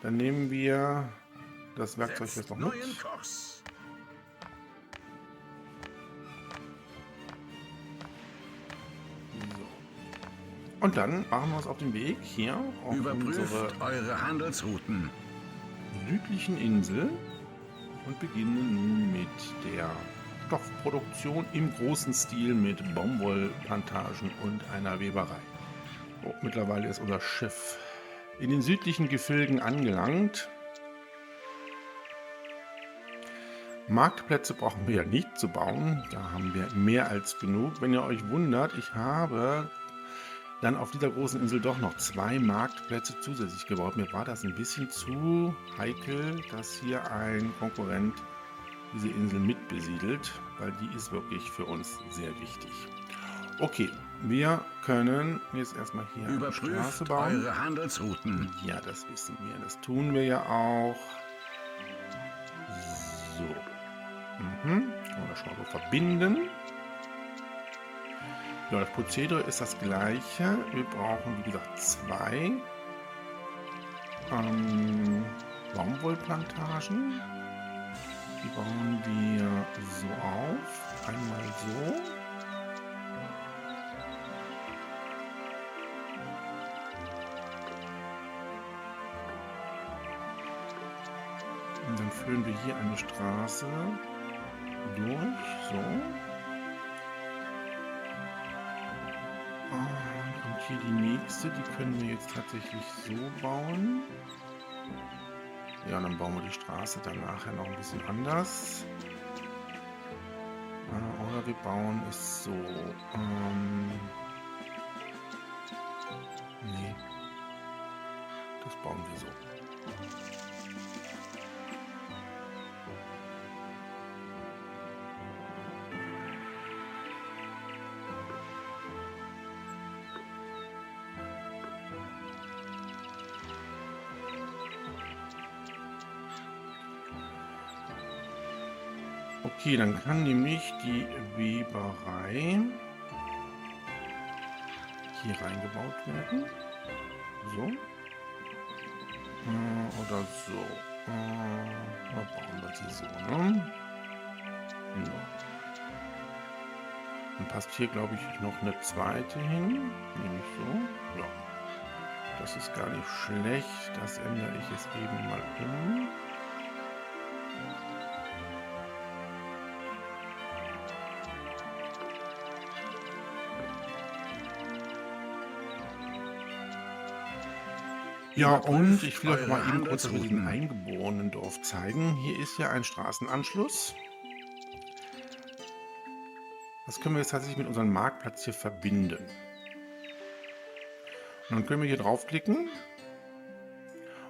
Dann nehmen wir das Werkzeug jetzt noch mit. Kurs. So. Und dann machen wir uns auf den Weg hier auf Überprüft unsere eure Handelsrouten. südlichen Insel und beginnen nun mit der Stoffproduktion im großen Stil mit Baumwollplantagen und einer Weberei. Oh, mittlerweile ist unser Schiff in den südlichen Gefilden angelangt. Marktplätze brauchen wir ja nicht zu bauen. Da haben wir mehr als genug. Wenn ihr euch wundert, ich habe dann auf dieser großen Insel doch noch 2 Marktplätze zusätzlich gebaut. Mir war das ein bisschen zu heikel, dass hier ein Konkurrent diese Insel mitbesiedelt, weil die ist wirklich für uns sehr wichtig. Okay, wir können jetzt erstmal hier eine Straße Überprüft bauen. eure Handelsrouten. Ja, das wissen wir. Das tun wir ja auch. So. Können wir das schon mal so verbinden. Ja, das Prozedere ist das gleiche. Wir brauchen, wie gesagt, 2 Baumwollplantagen. Die bauen wir so auf. Einmal so. Und dann führen wir hier eine Straße durch. So. Und hier die nächste, die können wir jetzt tatsächlich so bauen. Ja, dann bauen wir die Straße dann nachher noch ein bisschen anders. Oder wir bauen es so. Nee. Das bauen wir so. Okay, dann kann nämlich die Weberei hier reingebaut werden. So. Oder so. Da bauen wir sie so, ne? Ja. Dann passt hier, glaube ich, noch eine zweite hin. Nämlich so. Ja. Das ist gar nicht schlecht. Das ändere ich jetzt eben mal um. Ja, und ich will euch mal eben kurz das mit dem Eingeborenendorf zeigen. Hier ist ja ein Straßenanschluss. Das können wir jetzt tatsächlich mit unserem Marktplatz hier verbinden. Und dann können wir hier draufklicken.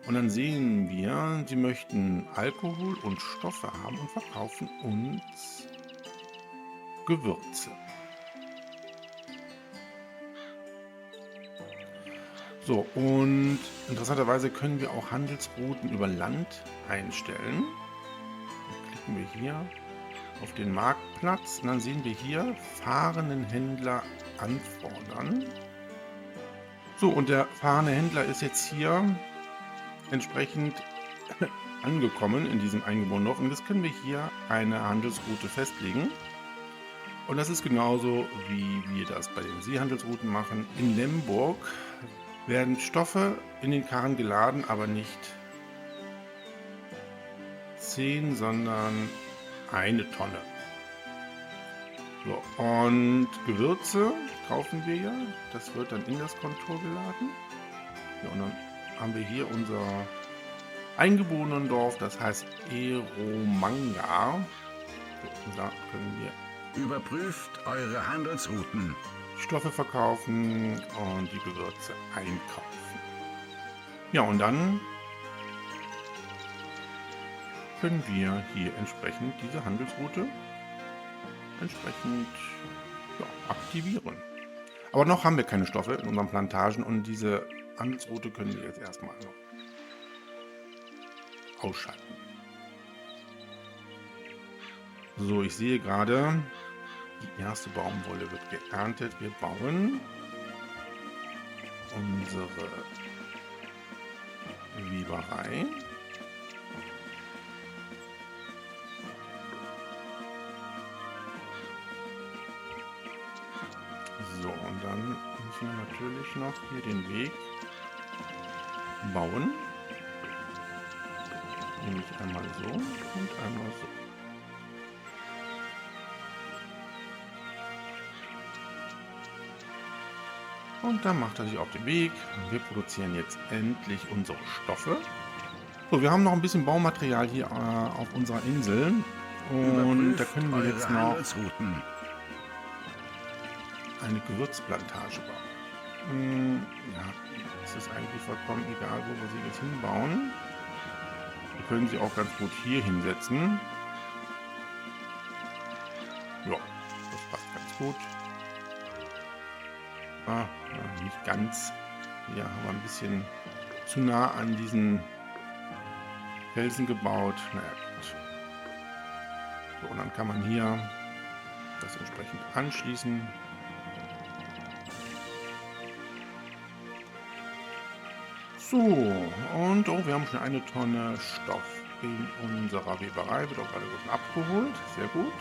Und dann sehen wir, sie möchten Alkohol und Stoffe haben und verkaufen uns Gewürze. So, und interessanterweise können wir auch Handelsrouten über Land einstellen. Dann klicken wir hier auf den Marktplatz und dann sehen wir hier fahrenden Händler anfordern. So, und der fahrende Händler ist jetzt hier entsprechend angekommen in diesem eingeborenen Dorf. Und jetzt können wir hier eine Handelsroute festlegen. Und das ist genauso, wie wir das bei den Seehandelsrouten machen. In Lemberg werden Stoffe in den Karren geladen, aber nicht 10, sondern 1 Tonne. So, und Gewürze kaufen wir ja. Das wird dann in das Kontor geladen. Ja, und dann haben wir hier unser Eingeborenendorf, das heißt Eromanga. So, und da können wir Überprüft eure Handelsrouten. Stoffe verkaufen und die Gewürze einkaufen. Ja, und dann können wir hier entsprechend diese Handelsroute aktivieren. Aber noch haben wir keine Stoffe in unseren Plantagen und diese Handelsroute können wir jetzt erstmal noch ausschalten. So, ich sehe gerade, die erste Baumwolle wird geerntet. Wir bauen unsere Weberei. So, und dann müssen wir natürlich noch hier den Weg bauen. Nämlich einmal so und einmal so. Und dann macht er sich auf den Weg. Wir produzieren jetzt endlich unsere Stoffe. So, wir haben noch ein bisschen Baumaterial hier auf unserer Insel. Und da können wir jetzt noch eine Gewürzplantage bauen. Ja, es ist eigentlich vollkommen egal, wo wir sie jetzt hinbauen. Wir können sie auch ganz gut hier hinsetzen. Ja, das passt ganz gut. Nicht ganz. Hier haben wir ein bisschen zu nah an diesen Felsen gebaut. Naja, gut. So, und dann kann man hier das entsprechend anschließen. So, und wir haben schon 1 Tonne Stoff in unserer Weberei. Wird auch gerade abgeholt. Sehr gut.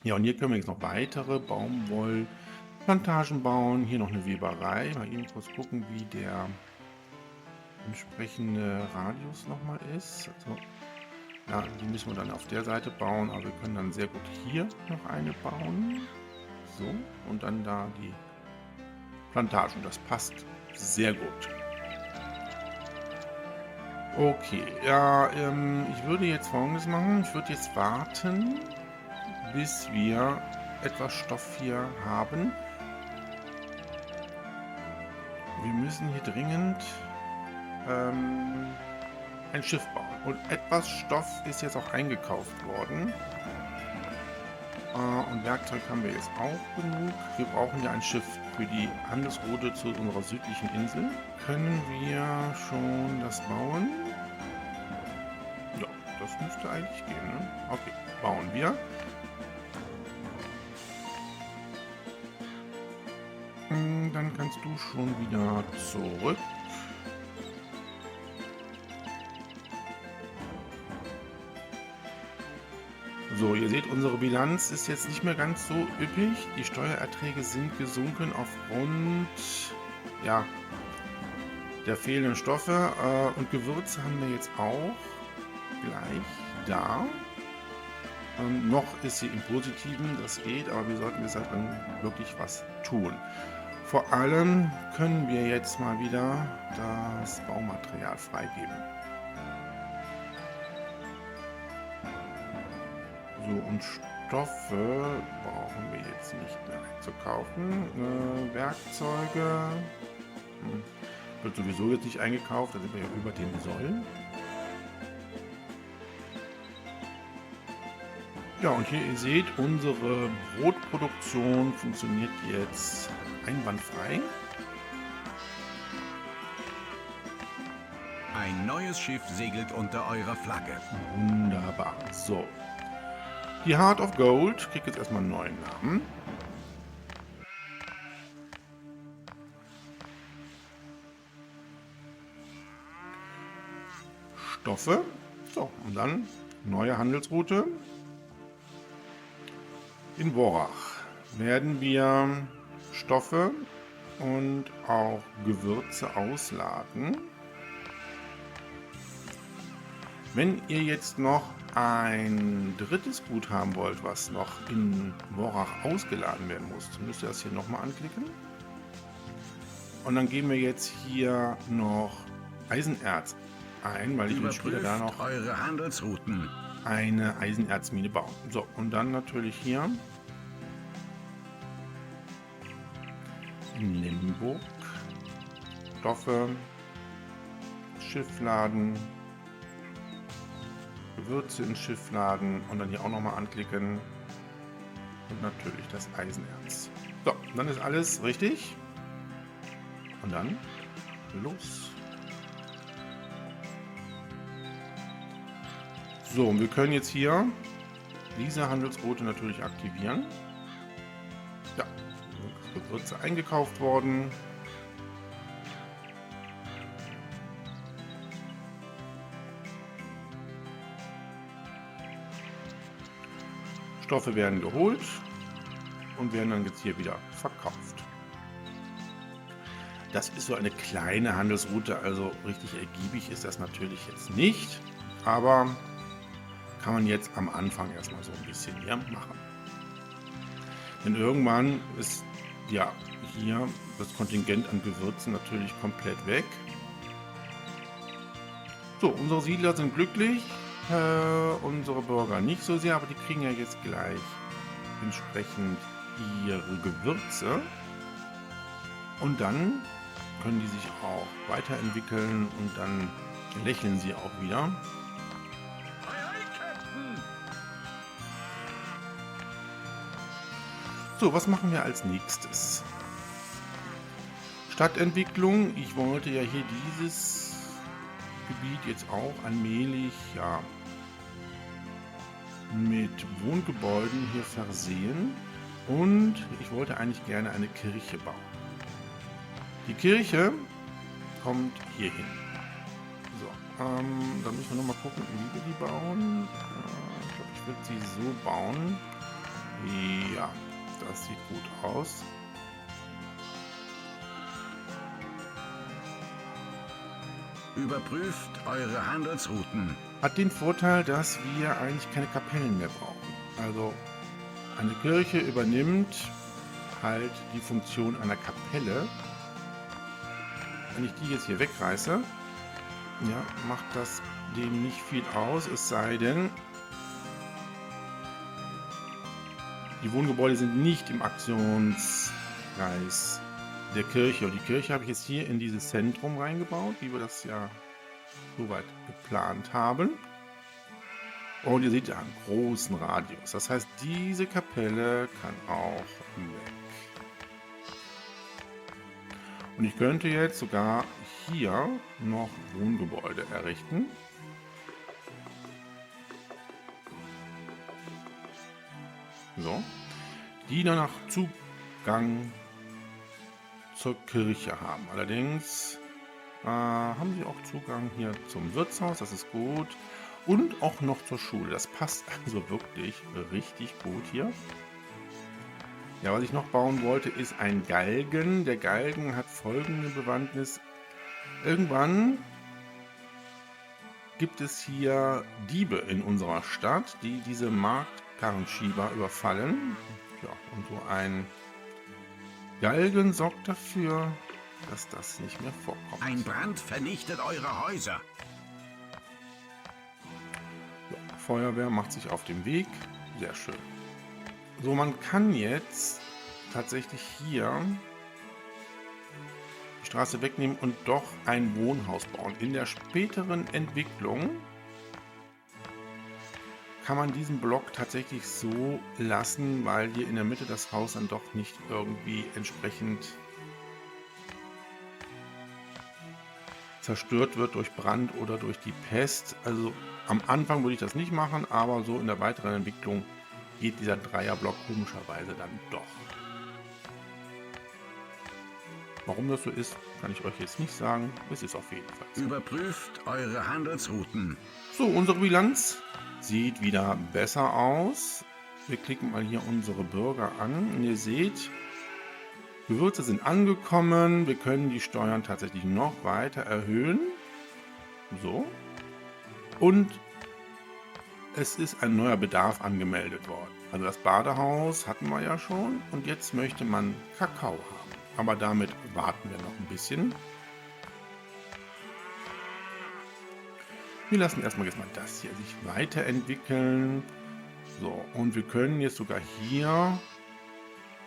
Ja, und hier können wir jetzt noch weitere Baumwollplantagen bauen. Hier noch eine Weberei. Mal eben kurz gucken, wie der entsprechende Radius nochmal ist. Also, ja, die müssen wir dann auf der Seite bauen, aber wir können dann sehr gut hier noch eine bauen. So, und dann da die Plantagen. Das passt sehr gut. Okay, ja, ich würde jetzt Folgendes machen. Ich würde jetzt warten, bis wir etwas Stoff hier haben. Wir müssen hier dringend ein Schiff bauen. Und etwas Stoff ist jetzt auch eingekauft worden. Und Werkzeug haben wir jetzt auch genug. Wir brauchen ja ein Schiff für die Handelsroute zu unserer südlichen Insel. Können wir schon das bauen? Ja, das müsste eigentlich gehen, ne? Okay, bauen wir. Dann kannst du schon wieder zurück. So, ihr seht, unsere Bilanz ist jetzt nicht mehr ganz so üppig. Die Steuererträge sind gesunken aufgrund, ja, der fehlenden Stoffe. Und Gewürze haben wir jetzt auch gleich da. Noch ist sie im Positiven, das geht, aber wir sollten jetzt halt dann wirklich was tun. Vor allem können wir jetzt mal wieder das Baumaterial freigeben. So, und Stoffe brauchen wir jetzt nicht mehr einzukaufen. Werkzeuge wird sowieso jetzt nicht eingekauft, da sind wir ja über den Soll. Ja, und hier ihr seht, unsere Brotproduktion funktioniert jetzt einwandfrei. Ein neues Schiff segelt unter eurer Flagge. Wunderbar. So. Die Heart of Gold kriegt jetzt erstmal einen neuen Namen. Stoffe. So, und dann neue Handelsroute. In Worach werden wir Stoffe und auch Gewürze ausladen. Wenn ihr jetzt noch ein drittes Gut haben wollt, was noch in Worach ausgeladen werden muss, müsst ihr das hier nochmal anklicken. Und dann geben wir jetzt hier noch Eisenerz ein, weil ich will später da noch eure Handelsrouten. eine Eisenerzmine bauen. So, und dann natürlich hier in Limburg Stoffe, Schiffladen, Gewürze ins Schiffladen und dann hier auch nochmal anklicken und natürlich das Eisenerz. So, dann ist alles richtig und dann los. So, und wir können jetzt hier diese Handelsroute natürlich aktivieren. Ja, Gewürze eingekauft worden. Stoffe werden geholt und werden dann jetzt hier wieder verkauft. Das ist so eine kleine Handelsroute, also richtig ergiebig ist das natürlich jetzt nicht, aber kann man jetzt am Anfang erstmal so ein bisschen hier machen. Denn irgendwann ist ja hier das Kontingent an Gewürzen natürlich komplett weg. So, unsere Siedler sind glücklich, unsere Bürger nicht so sehr, aber die kriegen ja jetzt gleich entsprechend ihre Gewürze. Und dann können die sich auch weiterentwickeln und dann lächeln sie auch wieder. So, was machen wir als nächstes? Stadtentwicklung. Ich wollte ja hier dieses Gebiet jetzt auch allmählich ja, mit Wohngebäuden hier versehen. Und ich wollte eigentlich gerne eine Kirche bauen. Die Kirche kommt hier hin. So, dann müssen wir nochmal gucken, wie wir die bauen. Ich glaube, ich würde sie so bauen. Ja, das sieht gut aus. Überprüft eure Handelsrouten. Hat den Vorteil, dass wir eigentlich keine Kapellen mehr brauchen. Also eine Kirche übernimmt halt die Funktion einer Kapelle. Wenn ich die jetzt hier wegreiße, ja, macht das dem nicht viel aus, es sei denn, die Wohngebäude sind nicht im Aktionskreis der Kirche. Und die Kirche habe ich jetzt hier in dieses Zentrum reingebaut, wie wir das ja soweit geplant haben. Und ihr seht ja einen großen Radius. Das heißt, diese Kapelle kann auch weg. Und ich könnte jetzt sogar hier noch Wohngebäude errichten. So. Die danach Zugang zur Kirche haben. Allerdings haben sie auch Zugang hier zum Wirtshaus, das ist gut. Und auch noch zur Schule. Das passt also wirklich richtig gut hier. Ja, was ich noch bauen wollte, ist ein Galgen. Der Galgen hat folgende Bewandtnis. Irgendwann gibt es hier Diebe in unserer Stadt, die diese Marktkarrenschieber überfallen. Ja, und so ein Galgen sorgt dafür, dass das nicht mehr vorkommt. Ein Brand vernichtet eure Häuser. Ja, Feuerwehr macht sich auf den Weg. Sehr schön. So, man kann jetzt tatsächlich hier die Straße wegnehmen und doch ein Wohnhaus bauen. In der späteren Entwicklung kann man diesen Block tatsächlich so lassen, weil hier in der Mitte das Haus dann doch nicht irgendwie entsprechend zerstört wird durch Brand oder durch die Pest. Also am Anfang würde ich das nicht machen, aber so in der weiteren Entwicklung geht dieser Dreierblock komischerweise dann doch. Warum das so ist, kann ich euch jetzt nicht sagen. Es ist auf jeden Fall so. Überprüft eure Handelsrouten. So, unsere Bilanz sieht wieder besser aus. Wir klicken mal hier unsere Bürger an und ihr seht, Gewürze sind angekommen. Wir können die Steuern tatsächlich noch weiter erhöhen. So. Und es ist ein neuer Bedarf angemeldet worden. Also das Badehaus hatten wir ja schon und jetzt möchte man Kakao haben. Aber damit warten wir noch ein bisschen. Wir lassen erstmal jetzt mal das hier sich weiterentwickeln. So, und wir können jetzt sogar hier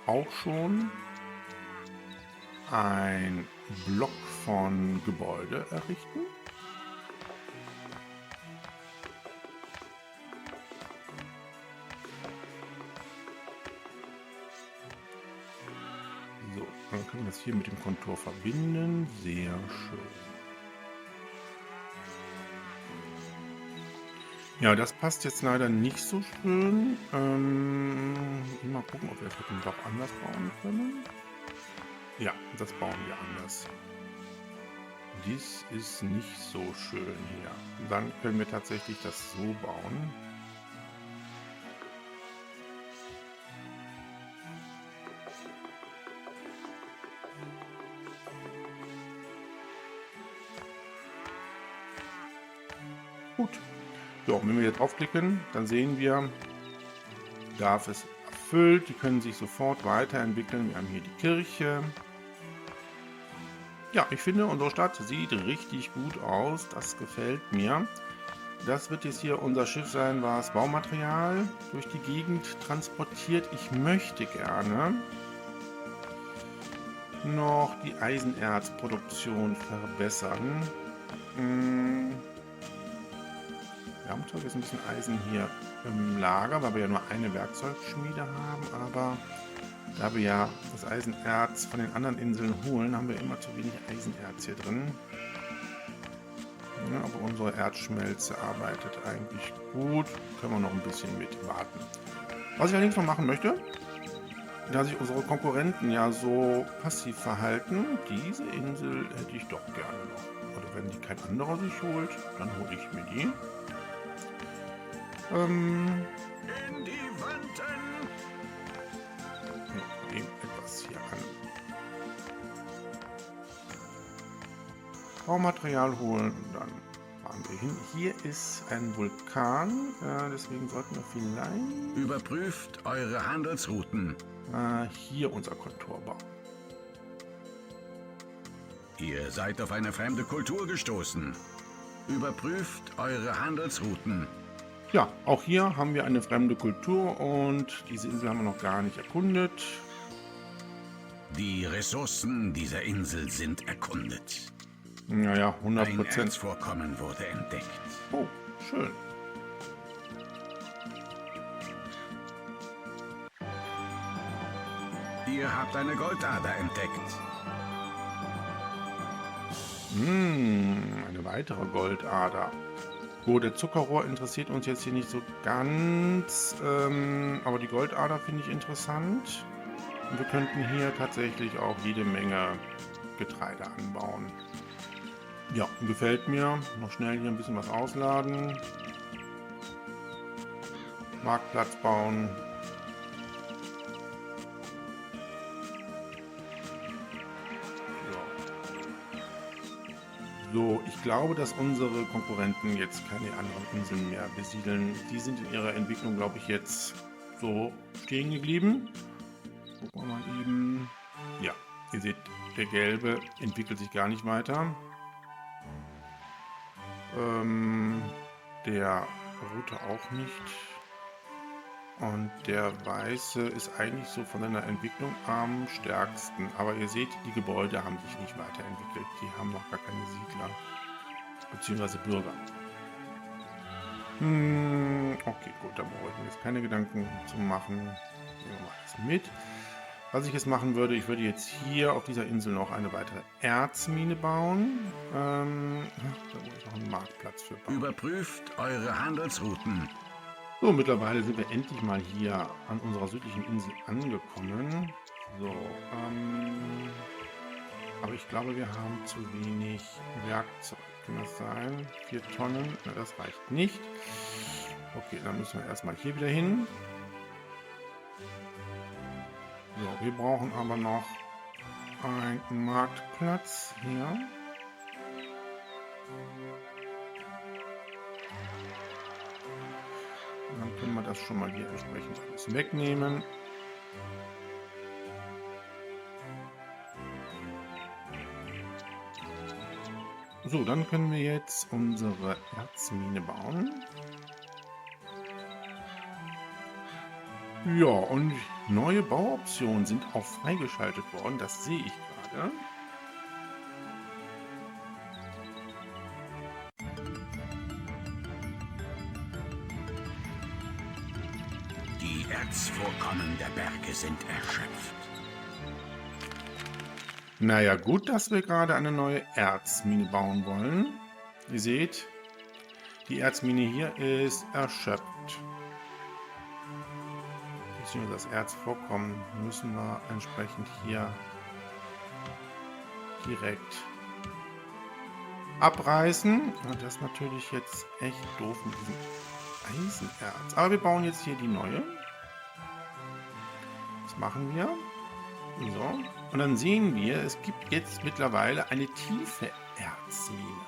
auch schon ein Block von Gebäude errichten. So, dann können wir das hier mit dem Kontur verbinden. Sehr schön. Ja, das passt jetzt leider nicht so schön. Mal gucken, ob wir das mit dem Block anders bauen können. Ja, das bauen wir anders. Dies ist nicht so schön hier. Dann können wir tatsächlich das so bauen. Gut. So, wenn wir hier draufklicken, dann sehen wir, Bedarf ist erfüllt. Die können sich sofort weiterentwickeln. Wir haben hier die Kirche. Ja, ich finde, unsere Stadt sieht richtig gut aus. Das gefällt mir. Das wird jetzt hier unser Schiff sein, was Baumaterial durch die Gegend transportiert. Ich möchte gerne noch die Eisenerzproduktion verbessern. Wir haben zwar jetzt ein bisschen Eisen hier im Lager, weil wir ja nur eine Werkzeugschmiede haben, aber da wir ja das Eisenerz von den anderen Inseln holen, haben wir immer zu wenig Eisenerz hier drin. Ja, aber unsere Erzschmelze arbeitet eigentlich gut. Können wir noch ein bisschen mit warten. Was ich allerdings noch machen möchte, da sich unsere Konkurrenten ja so passiv verhalten, diese Insel hätte ich doch gerne noch. Oder wenn die kein anderer sich holt, dann hole ich mir die. In die Wanten! Eben etwas hier an. Baumaterial holen und dann fahren wir hin. Hier ist ein Vulkan, deswegen sollten wir vielleicht Überprüft eure Handelsrouten. hier unser Kontor bauen. Ihr seid auf eine fremde Kultur gestoßen. Überprüft eure Handelsrouten. Ja, auch hier haben wir eine fremde Kultur und diese Insel haben wir noch gar nicht erkundet. Die Ressourcen dieser Insel sind erkundet. Naja, Ein 100%. Erzvorkommen wurde entdeckt. Oh, schön. Ihr habt eine Goldader entdeckt. Eine weitere Goldader. Gut, der Zuckerrohr interessiert uns jetzt hier nicht so ganz, aber die Goldader finde ich interessant. Und wir könnten hier tatsächlich auch jede Menge Getreide anbauen. Ja, gefällt mir. Noch schnell hier ein bisschen was ausladen. Marktplatz bauen. So, ich glaube, dass unsere Konkurrenten jetzt keine anderen Inseln mehr besiedeln. Die sind in ihrer Entwicklung, glaube ich, jetzt so stehen geblieben. Gucken wir mal eben. Ja, ihr seht, der gelbe entwickelt sich gar nicht weiter. Der rote auch nicht. Und der weiße ist eigentlich so von seiner Entwicklung am stärksten. Aber ihr seht, die Gebäude haben sich nicht weiterentwickelt. Die haben noch gar keine Siedler bzw. Bürger. Okay, gut, da brauche ich mir jetzt keine Gedanken zu machen. Nehmen wir mal das mit. Was ich jetzt machen würde, ich würde jetzt hier auf dieser Insel noch eine weitere Erzmine bauen. Da muss ich noch einen Marktplatz für bauen. Überprüft eure Handelsrouten. So, mittlerweile sind wir endlich mal hier an unserer südlichen Insel angekommen. So, aber ich glaube, wir haben zu wenig Werkzeug. Kann das sein? 4 Tonnen? Na, das reicht nicht. Okay, dann müssen wir erstmal hier wieder hin. So, wir brauchen aber noch einen Marktplatz hier. Dann können wir das schon mal hier entsprechend alles wegnehmen. So, dann können wir jetzt unsere Erzmine bauen. Ja, und neue Bauoptionen sind auch freigeschaltet worden. Das sehe ich gerade. Die Erzvorkommen der Berge sind erschöpft. Naja, gut, dass wir gerade eine neue Erzmine bauen wollen. Ihr seht, die Erzmine hier ist erschöpft. Beziehungsweise das Erzvorkommen müssen wir entsprechend hier direkt abreißen. Und das ist natürlich jetzt echt doof mit diesem Eisenerz. Aber wir bauen jetzt hier die neue. Das machen wir. So. Und dann sehen wir, es gibt jetzt mittlerweile eine tiefe Erzmine.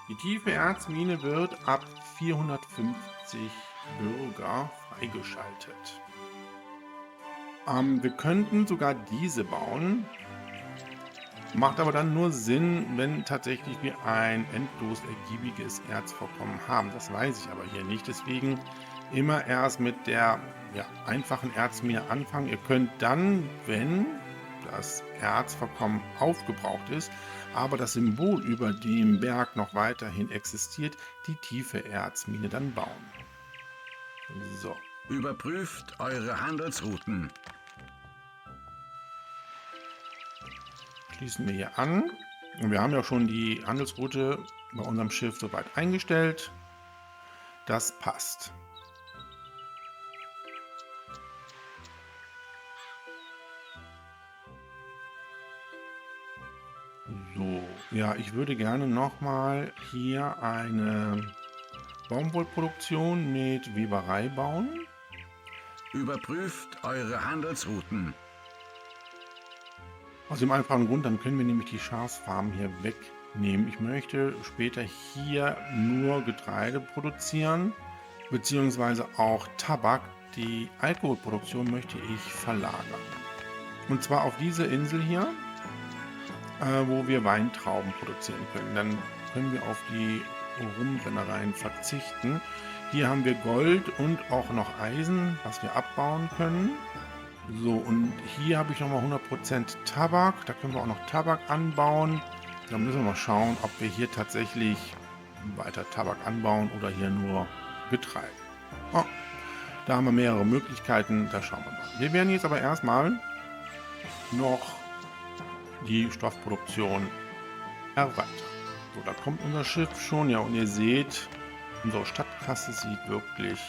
Die tiefe Erzmine wird ab 450 Bürger freigeschaltet. Wir könnten sogar diese bauen. Macht aber dann nur Sinn, wenn tatsächlich wir ein endlos ergiebiges Erzvorkommen haben. Das weiß ich aber hier nicht. Deswegen immer erst mit der einfachen Erzmine anfangen. Ihr könnt dann, wenn das Erzvorkommen aufgebraucht ist, aber das Symbol über dem Berg noch weiterhin existiert, die tiefe Erzmine dann bauen. So. Überprüft eure Handelsrouten. Schließen wir hier an. Und wir haben ja schon die Handelsroute bei unserem Schiff soweit eingestellt. Das passt. So, ja, ich würde gerne nochmal hier eine Baumwollproduktion mit Weberei bauen. Überprüft eure Handelsrouten. Aus dem einfachen Grund, dann können wir nämlich die Schafsfarmen hier nehmen. Ich möchte später hier nur Getreide produzieren, beziehungsweise auch Tabak. Die Alkoholproduktion möchte ich verlagern. Und zwar auf diese Insel hier, wo wir Weintrauben produzieren können. Dann können wir auf die Rumbrennereien verzichten. Hier haben wir Gold und auch noch Eisen, was wir abbauen können. So, und hier habe ich nochmal 100% Tabak. Da können wir auch noch Tabak anbauen. Da müssen wir mal schauen, ob wir hier tatsächlich weiter Tabak anbauen oder hier nur Getreide. Oh, da haben wir mehrere Möglichkeiten. Da schauen wir mal. Wir werden jetzt aber erstmal noch die Stoffproduktion erweitern. So, da kommt unser Schiff schon. Ja, und ihr seht, unsere Stadtkasse sieht wirklich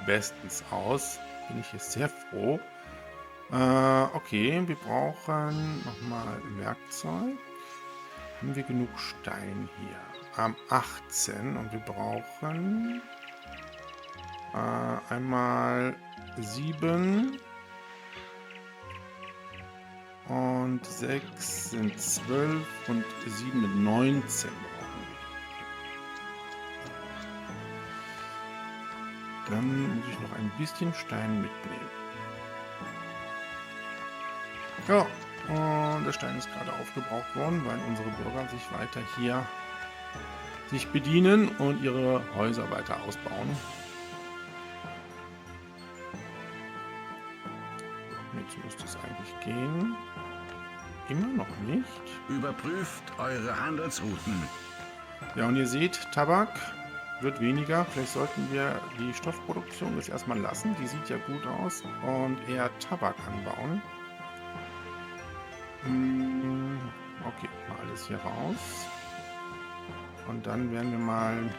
bestens aus. Bin ich jetzt sehr froh. Okay, wir brauchen nochmal Werkzeug. Haben wir genug Stein hier? 18 und wir brauchen einmal 7 und 6 sind 12 und 7 mit 19 brauchen wir. Dann muss ich noch ein bisschen Stein mitnehmen. Ja, und der Stein ist gerade aufgebraucht worden, weil unsere Bürger sich weiter hier bedienen und ihre Häuser weiter ausbauen. Jetzt müsste es eigentlich gehen. Immer noch nicht. Überprüft eure Handelsrouten. Ja, und ihr seht, Tabak wird weniger. Vielleicht sollten wir die Stoffproduktion jetzt erstmal lassen. Die sieht ja gut aus. Und eher Tabak anbauen. Okay, mal alles hier raus. Und dann werden wir mal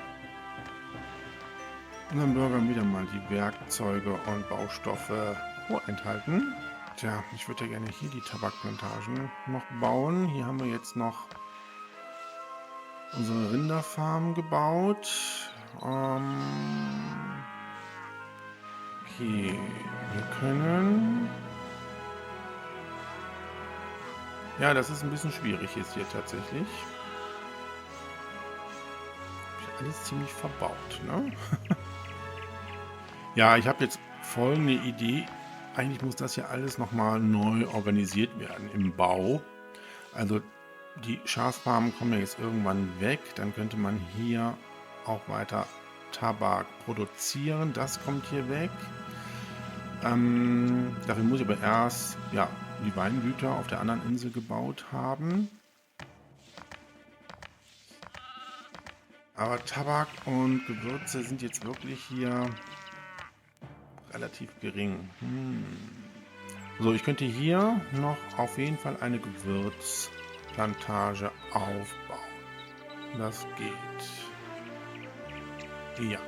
unseren Bürgern wieder mal die Werkzeuge und Baustoffe vorenthalten. Tja, ich würde ja gerne hier die Tabakplantagen noch bauen. Hier haben wir jetzt noch unsere Rinderfarm gebaut. Okay, wir können... Ja, das ist ein bisschen schwierig jetzt hier tatsächlich. Alles ziemlich verbaut, ne? Ja, ich habe jetzt folgende Idee. Eigentlich muss das ja alles nochmal neu organisiert werden im Bau. Also die Schafsfarmen kommen ja jetzt irgendwann weg. Dann könnte man hier auch weiter Tabak produzieren. Das kommt hier weg. Dafür muss ich aber erst ja, die Weingüter auf der anderen Insel gebaut haben. Aber Tabak und Gewürze sind jetzt wirklich hier relativ gering. So, ich könnte hier noch auf jeden Fall eine Gewürzplantage aufbauen. Das geht. Ja.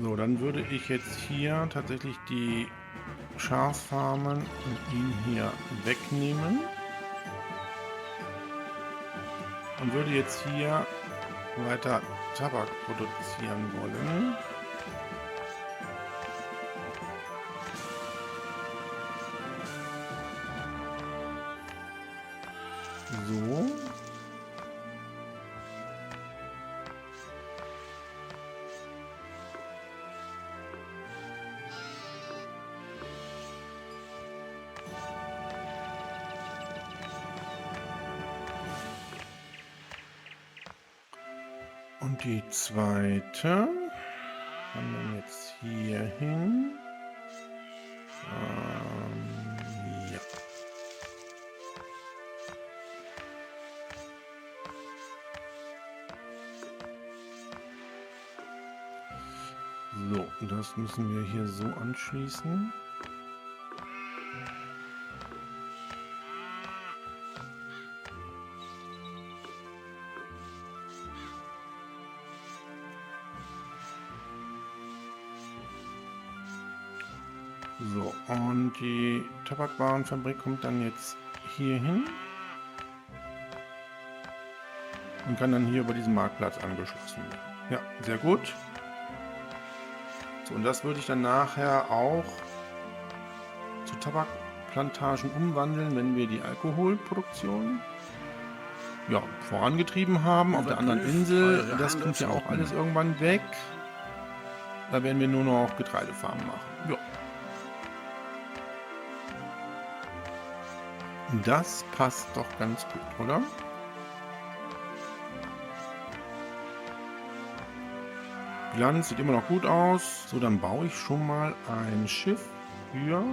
So, dann würde ich jetzt hier tatsächlich die Schafsfarmen und ihn hier wegnehmen. Und würde jetzt hier weiter Tabak produzieren wollen. So. Und die zweite kann dann jetzt hier hin. Ja. So, das müssen wir hier so anschließen. So, und die Tabakwarenfabrik kommt dann jetzt hier hin. und kann dann hier über diesen Marktplatz angeschlossen werden. Ja, sehr gut. So, und das würde ich dann nachher auch zu Tabakplantagen umwandeln, wenn wir die Alkoholproduktion vorangetrieben haben. Auf der anderen Insel, das kommt ja auch alles irgendwann weg. Da werden wir nur noch Getreidefarmen machen. Ja. Das passt doch ganz gut, oder? Bilanz sieht immer noch gut aus. So, dann baue ich schon mal ein Schiff für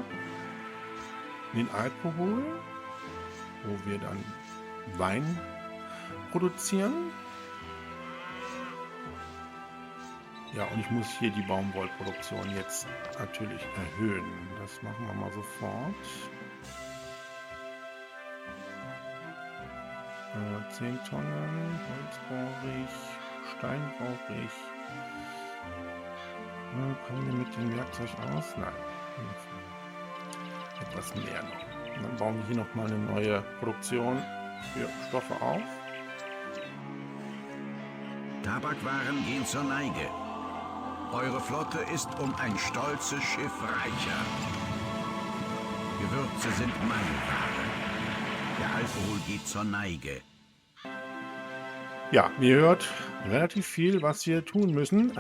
den Alkohol, wo wir dann Wein produzieren. Ja, und ich muss hier die Baumwollproduktion jetzt natürlich erhöhen. Das machen wir mal sofort. 10 Tonnen, Holz brauche ich, Stein brauche ich. Kommen wir mit dem Werkzeug aus? Nein. Etwas mehr noch. Und dann bauen wir hier nochmal eine neue Produktion für Stoffe auf. Tabakwaren gehen zur Neige. Eure Flotte ist um ein stolzes Schiff reicher. Gewürze sind Mangelware. Der Alkohol geht zur Neige. Ja, ihr hört relativ viel, was wir tun müssen.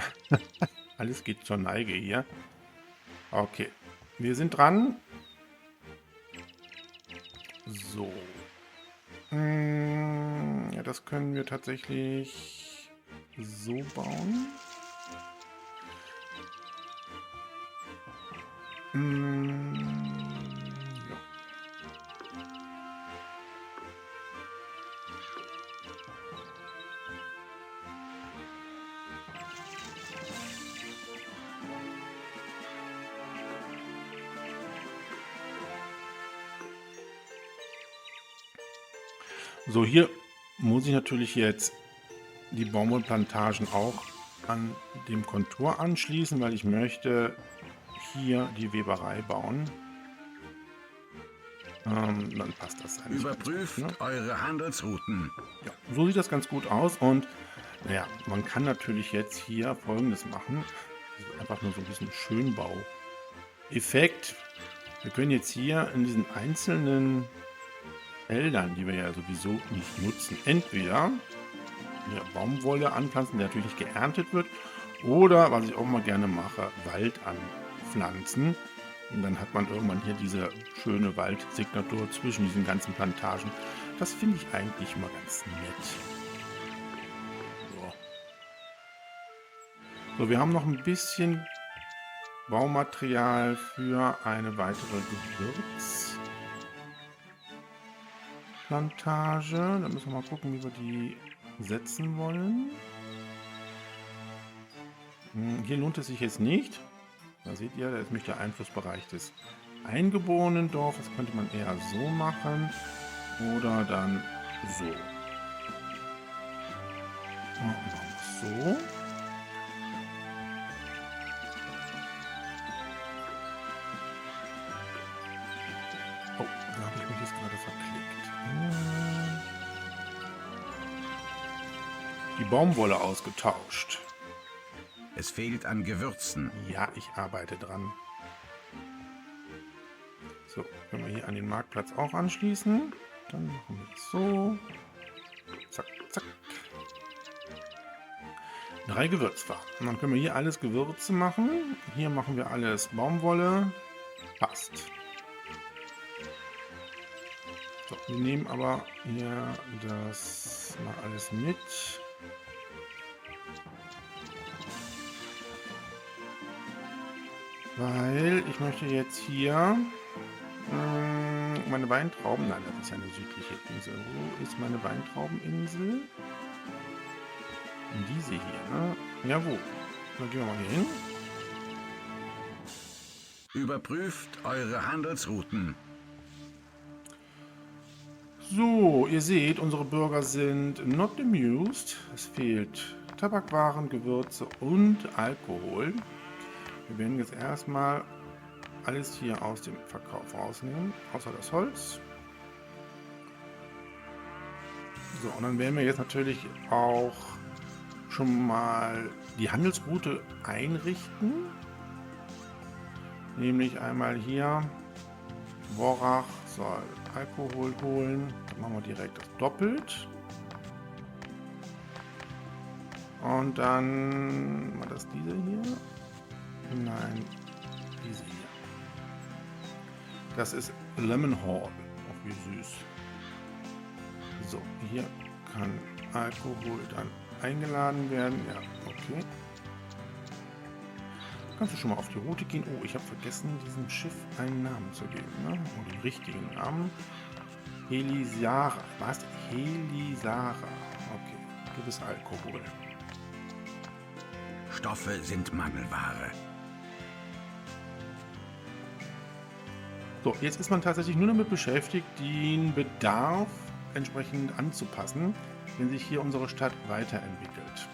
Alles geht zur Neige hier. Okay, wir sind dran. So. Ja, das können wir tatsächlich so bauen. Ja. So, hier muss ich natürlich jetzt die Baumwollplantagen auch an dem Kontur anschließen, weil ich möchte hier die Weberei bauen. Dann passt das eigentlich. Überprüft ganz gut, ne? eure Handelsrouten. Ja, so sieht das ganz gut aus und naja, man kann natürlich jetzt hier Folgendes machen. Also einfach nur so ein bisschen Schönbau-Effekt. Wir können jetzt hier in diesen einzelnen Feldern, die wir ja sowieso nicht nutzen, entweder hier Baumwolle anpflanzen, der natürlich geerntet wird, oder, was ich auch mal gerne mache, Wald anpflanzen. Und dann hat man irgendwann hier diese schöne Waldsignatur zwischen diesen ganzen Plantagen. Das finde ich eigentlich immer ganz nett. So, wir haben noch ein bisschen Baumaterial für eine weitere Gewürzplantage. Da müssen wir mal gucken, wie wir die setzen wollen. Hier lohnt es sich jetzt nicht. Da seht ihr, da ist nämlich der Einflussbereich des eingeborenen Dorfes. Das könnte man eher so machen oder dann so. Machen wir so. Oh, da habe ich mich jetzt gerade verklickt. Die Baumwolle ausgetauscht. Es fehlt an Gewürzen. Ja, ich arbeite dran. So, können wir hier an den Marktplatz auch anschließen. Dann machen wir das so. Zack, zack. 3 Gewürzfarben. Und dann können wir hier alles Gewürze machen. Hier machen wir alles Baumwolle. Passt. So, wir nehmen aber hier das mal alles mit. Weil ich möchte jetzt hier meine Weintrauben, nein, das ist ja eine südliche Insel. Wo ist meine Weintraubeninsel? Diese hier, ne? Jawohl. Dann gehen wir mal hier hin. Überprüft eure Handelsrouten. So, ihr seht, unsere Bürger sind not amused. Es fehlt Tabakwaren, Gewürze und Alkohol. Wir werden jetzt erstmal alles hier aus dem Verkauf rausnehmen, außer das Holz. So, und dann werden wir jetzt natürlich auch schon mal die Handelsroute einrichten. Nämlich einmal hier, Worach soll Alkohol holen. Dann machen wir direkt das doppelt. Und dann war das diese hier? Nein, diese hier. Das ist Lemon Hall. Auch wie süß. So, hier kann Alkohol dann eingeladen werden. Ja, okay. Kannst du schon mal auf die Route gehen? Oh, ich habe vergessen, diesem Schiff einen Namen zu geben. Ne? Oh, den richtigen Namen. Helisara. Was? Helisara. Okay, gibt es Alkohol. Stoffe sind Mangelware. So, jetzt ist man tatsächlich nur damit beschäftigt, den Bedarf entsprechend anzupassen, wenn sich hier unsere Stadt weiterentwickelt.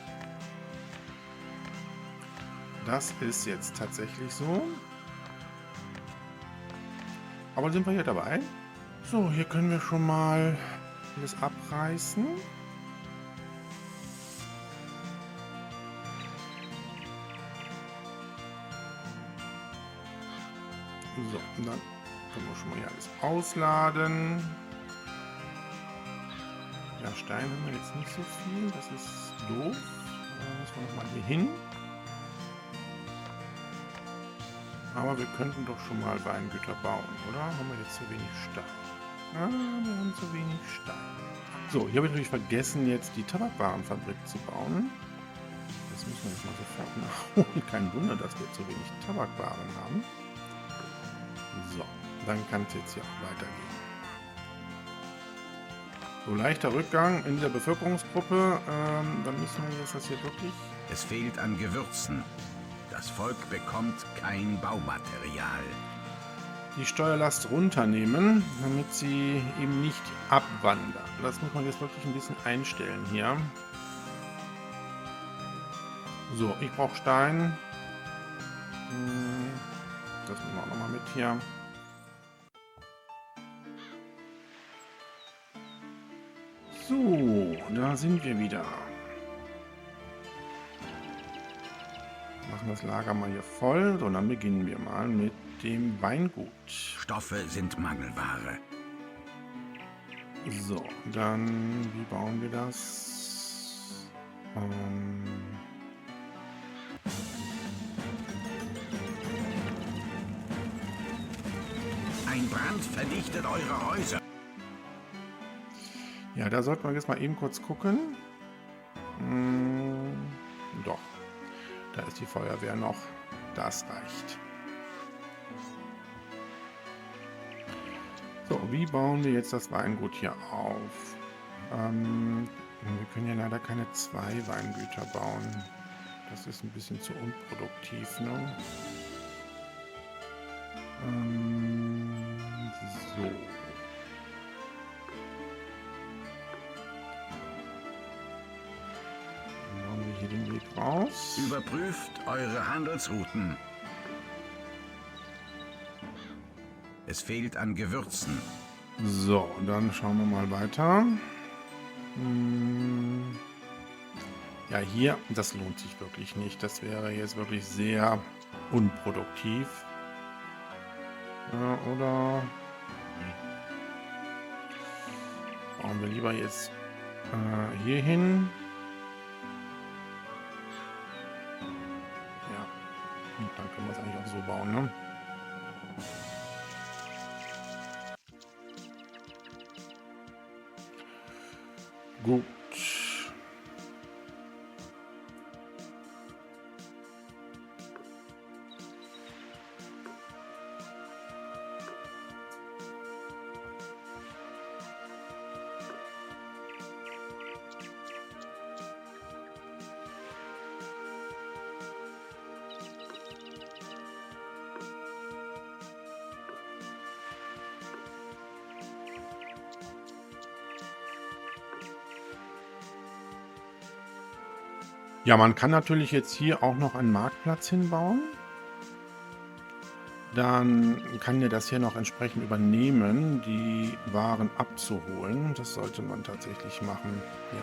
Das ist jetzt tatsächlich so. Aber sind wir hier dabei? So, hier können wir schon mal alles abreißen. So, und dann können wir schon mal hier alles ausladen. Ja, Stein haben wir jetzt nicht so viel. Das ist doof. Da müssen wir nochmal hier hin. Aber wir könnten doch schon mal Weingüter bauen, oder? Haben wir jetzt zu wenig Stein? Ah, wir haben zu wenig Stein. So, hier habe ich natürlich vergessen, jetzt die Tabakwarenfabrik zu bauen. Das müssen wir jetzt mal sofort nachholen. Kein Wunder, dass wir zu wenig Tabakwaren haben. So, dann kann es jetzt hier auch weitergehen. So, leichter Rückgang in dieser Bevölkerungsgruppe. Dann müssen wir jetzt das hier wirklich... Es fehlt an Gewürzen. Das Volk bekommt kein Baumaterial. Die Steuerlast runternehmen, damit sie eben nicht abwandern. Das muss man jetzt wirklich ein bisschen einstellen hier. So, ich brauche Stein. Das nehmen wir auch nochmal mit hier. So, da sind wir wieder. Machen das Lager mal hier voll. So, dann beginnen wir mal mit dem Weingut. Stoffe sind Mangelware. So, dann, wie bauen wir das? Ein Brand vernichtet eure Häuser. Ja, da sollten wir jetzt mal eben kurz gucken. Doch, da ist die Feuerwehr noch. Das reicht. So, wie bauen wir jetzt das Weingut hier auf? Wir können ja leider keine 2 Weingüter bauen. Das ist ein bisschen zu unproduktiv, ne? So. Dann machen wir hier den Weg raus. Überprüft eure Handelsrouten. Es fehlt an Gewürzen. So, dann schauen wir mal weiter. Ja, hier, das lohnt sich wirklich nicht. Das wäre jetzt wirklich sehr unproduktiv. Ja, oder bauen wir lieber jetzt hier hin. Ja, und dann können wir es eigentlich auch so bauen, ne? Gut. Ja, man kann natürlich jetzt hier auch noch einen Marktplatz hinbauen. dann kann der das hier noch entsprechend übernehmen, die Waren abzuholen. Das sollte man tatsächlich machen. Ja.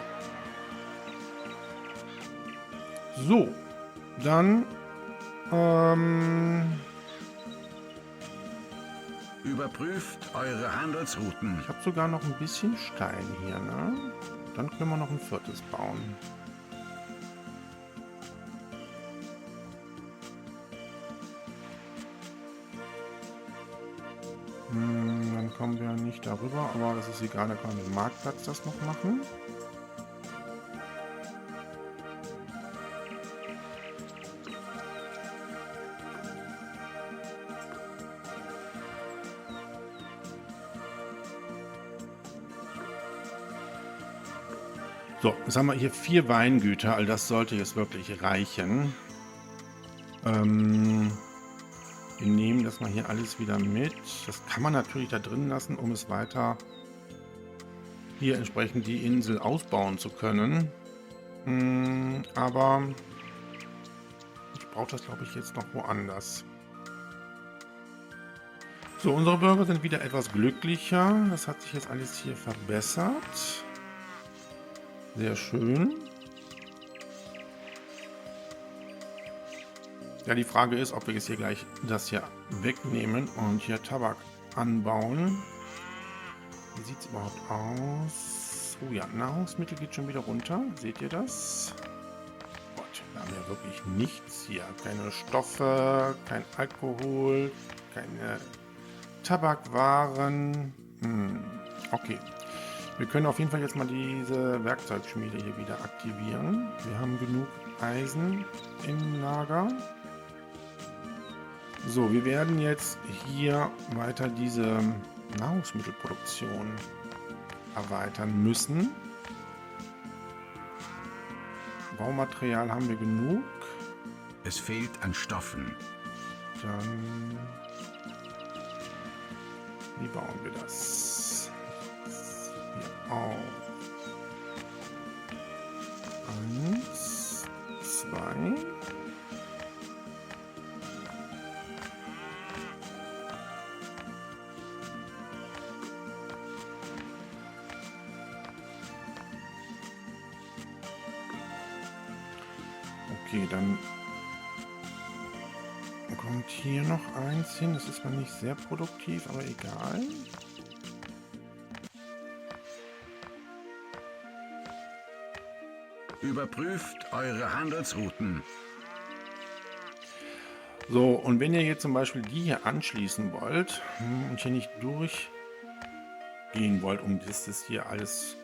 So, dann Überprüft eure Handelsrouten. ich habe sogar noch ein bisschen Stein hier, ne? Dann können wir noch ein viertes bauen. Dann kommen wir nicht darüber, aber das ist egal, da kann man mit dem Marktplatz das noch machen. So, jetzt haben wir hier 4 Weingüter, all das sollte jetzt wirklich reichen. Wir nehmen das mal hier alles wieder mit. Das kann man natürlich da drin lassen, um es weiter hier entsprechend die Insel ausbauen zu können. Aber ich brauche das, glaube ich, jetzt noch woanders. So, unsere Bürger sind wieder etwas glücklicher. Das hat sich jetzt alles hier verbessert. Sehr schön. Ja, die Frage ist, ob wir jetzt hier gleich das hier wegnehmen und hier Tabak anbauen. Wie sieht es überhaupt aus? Oh ja, Nahrungsmittel geht schon wieder runter. Seht ihr das? Gott, wir haben ja wirklich nichts hier. Keine Stoffe, kein Alkohol, keine Tabakwaren. Okay. Wir können auf jeden Fall jetzt mal diese Werkzeugschmiede hier wieder aktivieren. Wir haben genug Eisen im Lager. So, wir werden jetzt hier weiter diese Nahrungsmittelproduktion erweitern müssen. Baumaterial haben wir genug. Es fehlt an Stoffen. Dann, wie bauen wir das? Hier auf. 1, 2. Okay, dann kommt hier noch eins hin. Das ist zwar nicht sehr produktiv, aber egal. Überprüft eure Handelsrouten. So, und wenn ihr jetzt zum Beispiel die hier anschließen wollt und hier nicht durchgehen wollt, um das hier alles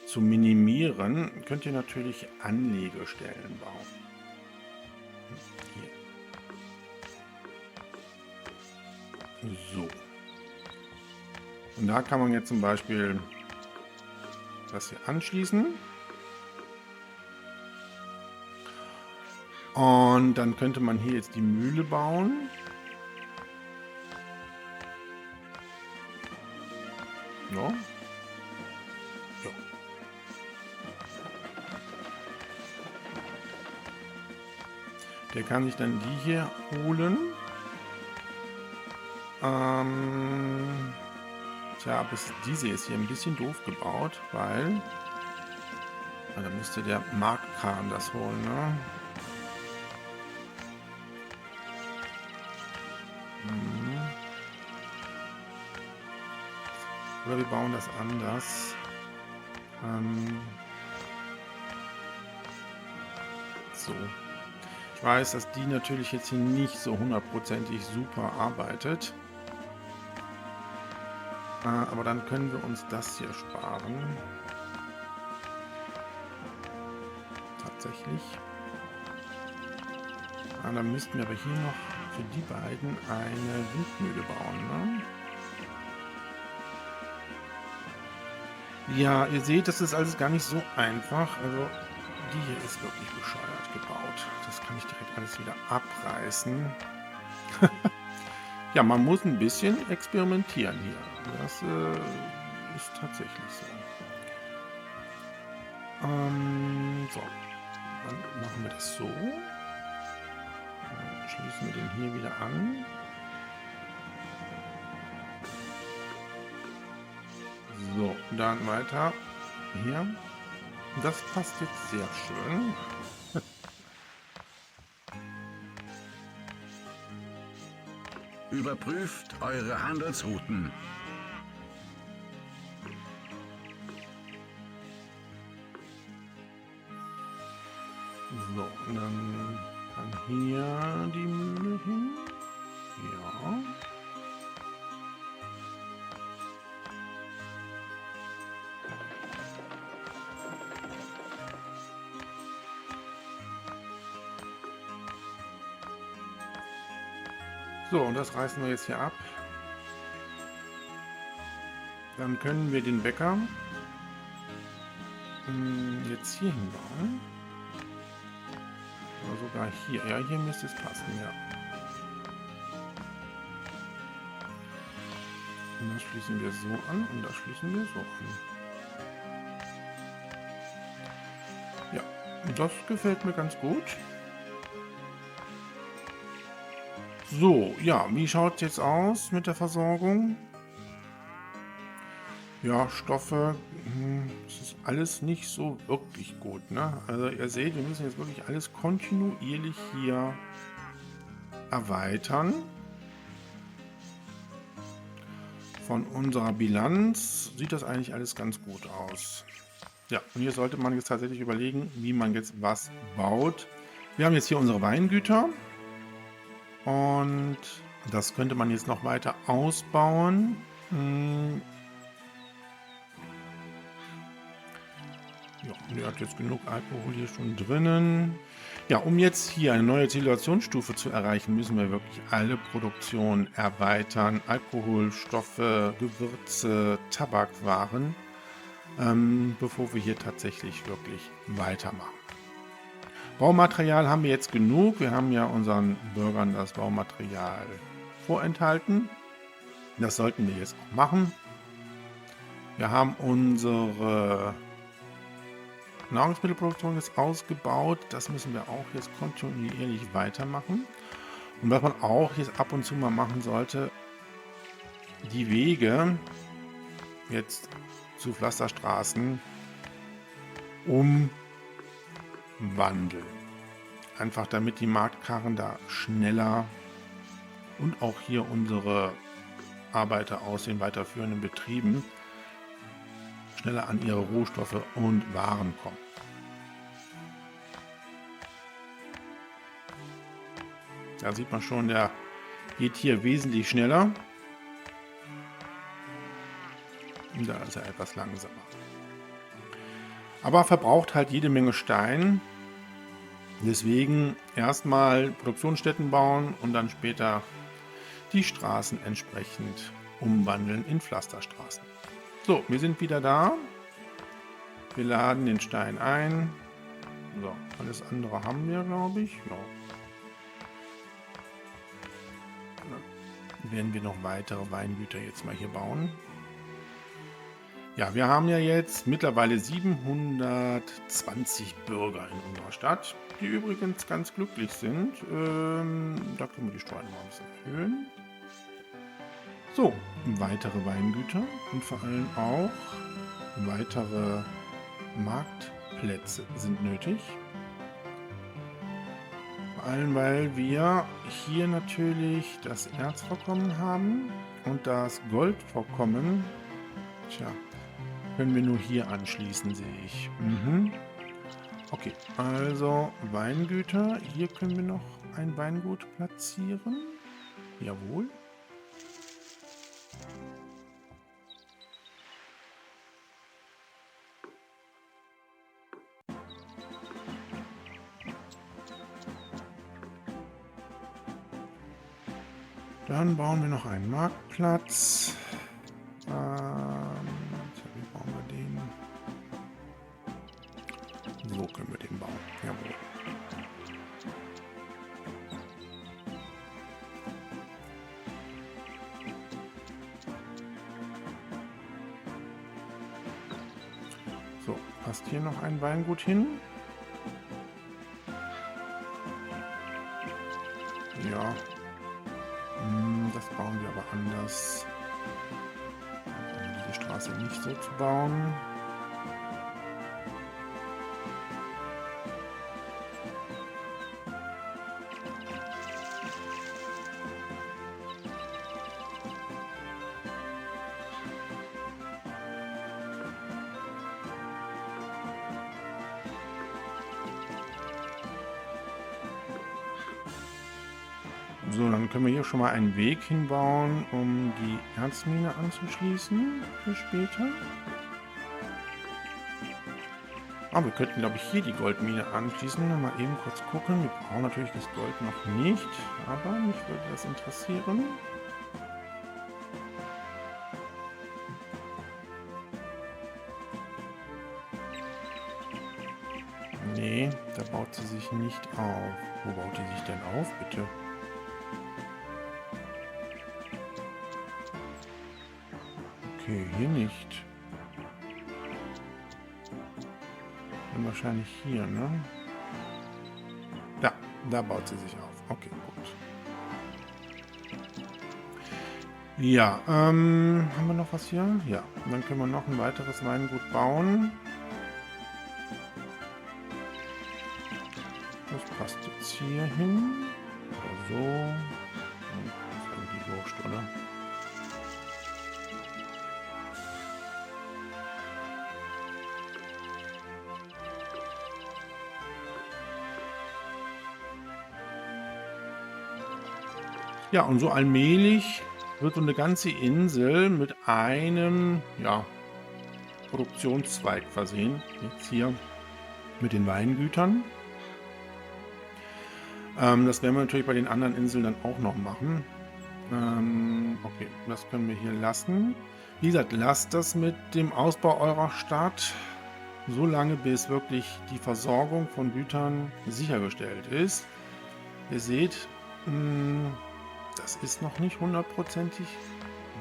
zu minimieren, könnt ihr natürlich Anlegestellen bauen. Hier. So. Und da kann man jetzt zum Beispiel das hier anschließen. Und dann könnte man hier jetzt die Mühle bauen. Ja. Ja. Der kann sich dann die hier holen. Tja, bis diese ist hier ein bisschen doof gebaut, weil da müsste der Marktkran das holen, ne? Oder wir bauen das anders. So. Ich weiß, dass die natürlich jetzt hier nicht so hundertprozentig super arbeitet. Aber dann können wir uns das hier sparen. Tatsächlich. Dann müssten wir aber hier noch für die beiden eine Windmühle bauen, ne? Ja, ihr seht, das ist alles gar nicht so einfach. Also die hier ist wirklich bescheuert gebaut. Das kann ich direkt alles wieder abreißen. Ja, man muss ein bisschen experimentieren hier. Das ist tatsächlich so. So, dann machen wir das so. Dann schließen wir den hier wieder an. dann weiter hier. Das passt jetzt sehr schön. Überprüft eure Handelsrouten. So, und dann kann hier die Mühle hin. Ja. So, und das reißen wir jetzt hier ab. Dann können wir den Bäcker jetzt hier hinbauen. Oder sogar hier. Ja, hier müsste es passen, ja. Und das schließen wir so an und das schließen wir so an. Ja, und das gefällt mir ganz gut. So, ja, wie schaut es jetzt aus mit der Versorgung? Ja, Stoffe, das ist alles nicht so wirklich gut, ne? Also ihr seht, wir müssen jetzt wirklich alles kontinuierlich hier erweitern. Von unserer Bilanz sieht das eigentlich alles ganz gut aus. Ja, und hier sollte man jetzt tatsächlich überlegen, wie man jetzt was baut. Wir haben jetzt hier unsere Weingüter. Und das könnte man jetzt noch weiter ausbauen. Ja, der hat jetzt genug Alkohol hier schon drinnen. Ja, um jetzt hier eine neue Zivilisationsstufe zu erreichen, müssen wir wirklich alle Produktionen erweitern. Alkoholstoffe, Gewürze, Tabakwaren, bevor wir hier tatsächlich wirklich weitermachen. Baumaterial haben wir jetzt genug. Wir haben ja unseren Bürgern das Baumaterial vorenthalten. Das sollten wir jetzt auch machen. Wir haben unsere Nahrungsmittelproduktion jetzt ausgebaut. Das müssen wir auch jetzt kontinuierlich weitermachen. Und was man auch jetzt ab und zu mal machen sollte, die Wege jetzt zu Pflasterstraßen umwandeln. Einfach damit die Marktkarren da schneller und auch hier unsere Arbeiter aus den weiterführenden Betrieben schneller an ihre Rohstoffe und Waren kommen. Da sieht man schon, der geht hier wesentlich schneller. Und da ist er etwas langsamer. Aber verbraucht halt jede Menge Stein. Deswegen erstmal Produktionsstätten bauen und dann später die Straßen entsprechend umwandeln in Pflasterstraßen. So, wir sind wieder da. Wir laden den Stein ein. So, alles andere haben wir, glaube ich. Ja. Dann werden wir noch weitere Weingüter jetzt mal hier bauen. Ja, wir haben ja jetzt mittlerweile 720 Bürger in unserer Stadt, die übrigens ganz glücklich sind. Da können wir die Steuern mal ein bisschen erhöhen. So, weitere Weingüter und vor allem auch weitere Marktplätze sind nötig. Vor allem, weil wir hier natürlich das Erzvorkommen haben und das Goldvorkommen. Tja, können wir nur hier anschließen, sehe ich. Okay, also Weingüter. Hier können wir noch ein Weingut platzieren. Jawohl. Dann bauen wir noch einen Marktplatz. Wie bauen wir den? So können wir den bauen. Jawohl. So, passt hier noch ein Weingut hin? Ja. Das bauen wir aber anders. Diese Straße nicht so zu bauen. So, dann können wir hier schon mal einen Weg hinbauen, um die Erzmine anzuschließen für später. Ah, wir könnten, glaube ich, hier die Goldmine anschließen. Mal eben kurz gucken. Wir brauchen natürlich das Gold noch nicht, aber mich würde das interessieren. Nee, da baut sie sich nicht auf. Wo baut die sich denn auf, bitte? Okay, hier nicht. Dann wahrscheinlich hier, ne? Da baut sie sich auf. Okay, gut. Ja, haben wir noch was hier? Ja, und dann können wir noch ein weiteres Weingut bauen. Das passt jetzt hier hin. Oder so. Das ist eigentlich wurscht, oder? Ja, und so allmählich wird so eine ganze Insel mit einem, ja, Produktionszweig versehen. Jetzt hier mit den Weingütern. Das werden wir natürlich bei den anderen Inseln dann auch noch machen. Okay, das können wir hier lassen. Wie gesagt, lasst das mit dem Ausbau eurer Stadt so lange, bis wirklich die Versorgung von Gütern sichergestellt ist. Ihr seht, das ist noch nicht hundertprozentig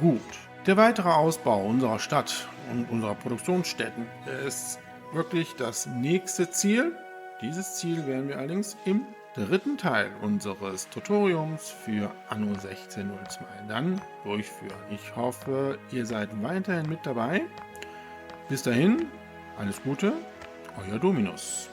gut. Der weitere Ausbau unserer Stadt und unserer Produktionsstätten ist wirklich das nächste Ziel. Dieses Ziel werden wir allerdings im dritten Teil unseres Tutoriums für Anno 1602 dann durchführen. Ich hoffe, ihr seid weiterhin mit dabei. Bis dahin, alles Gute, euer Dominus.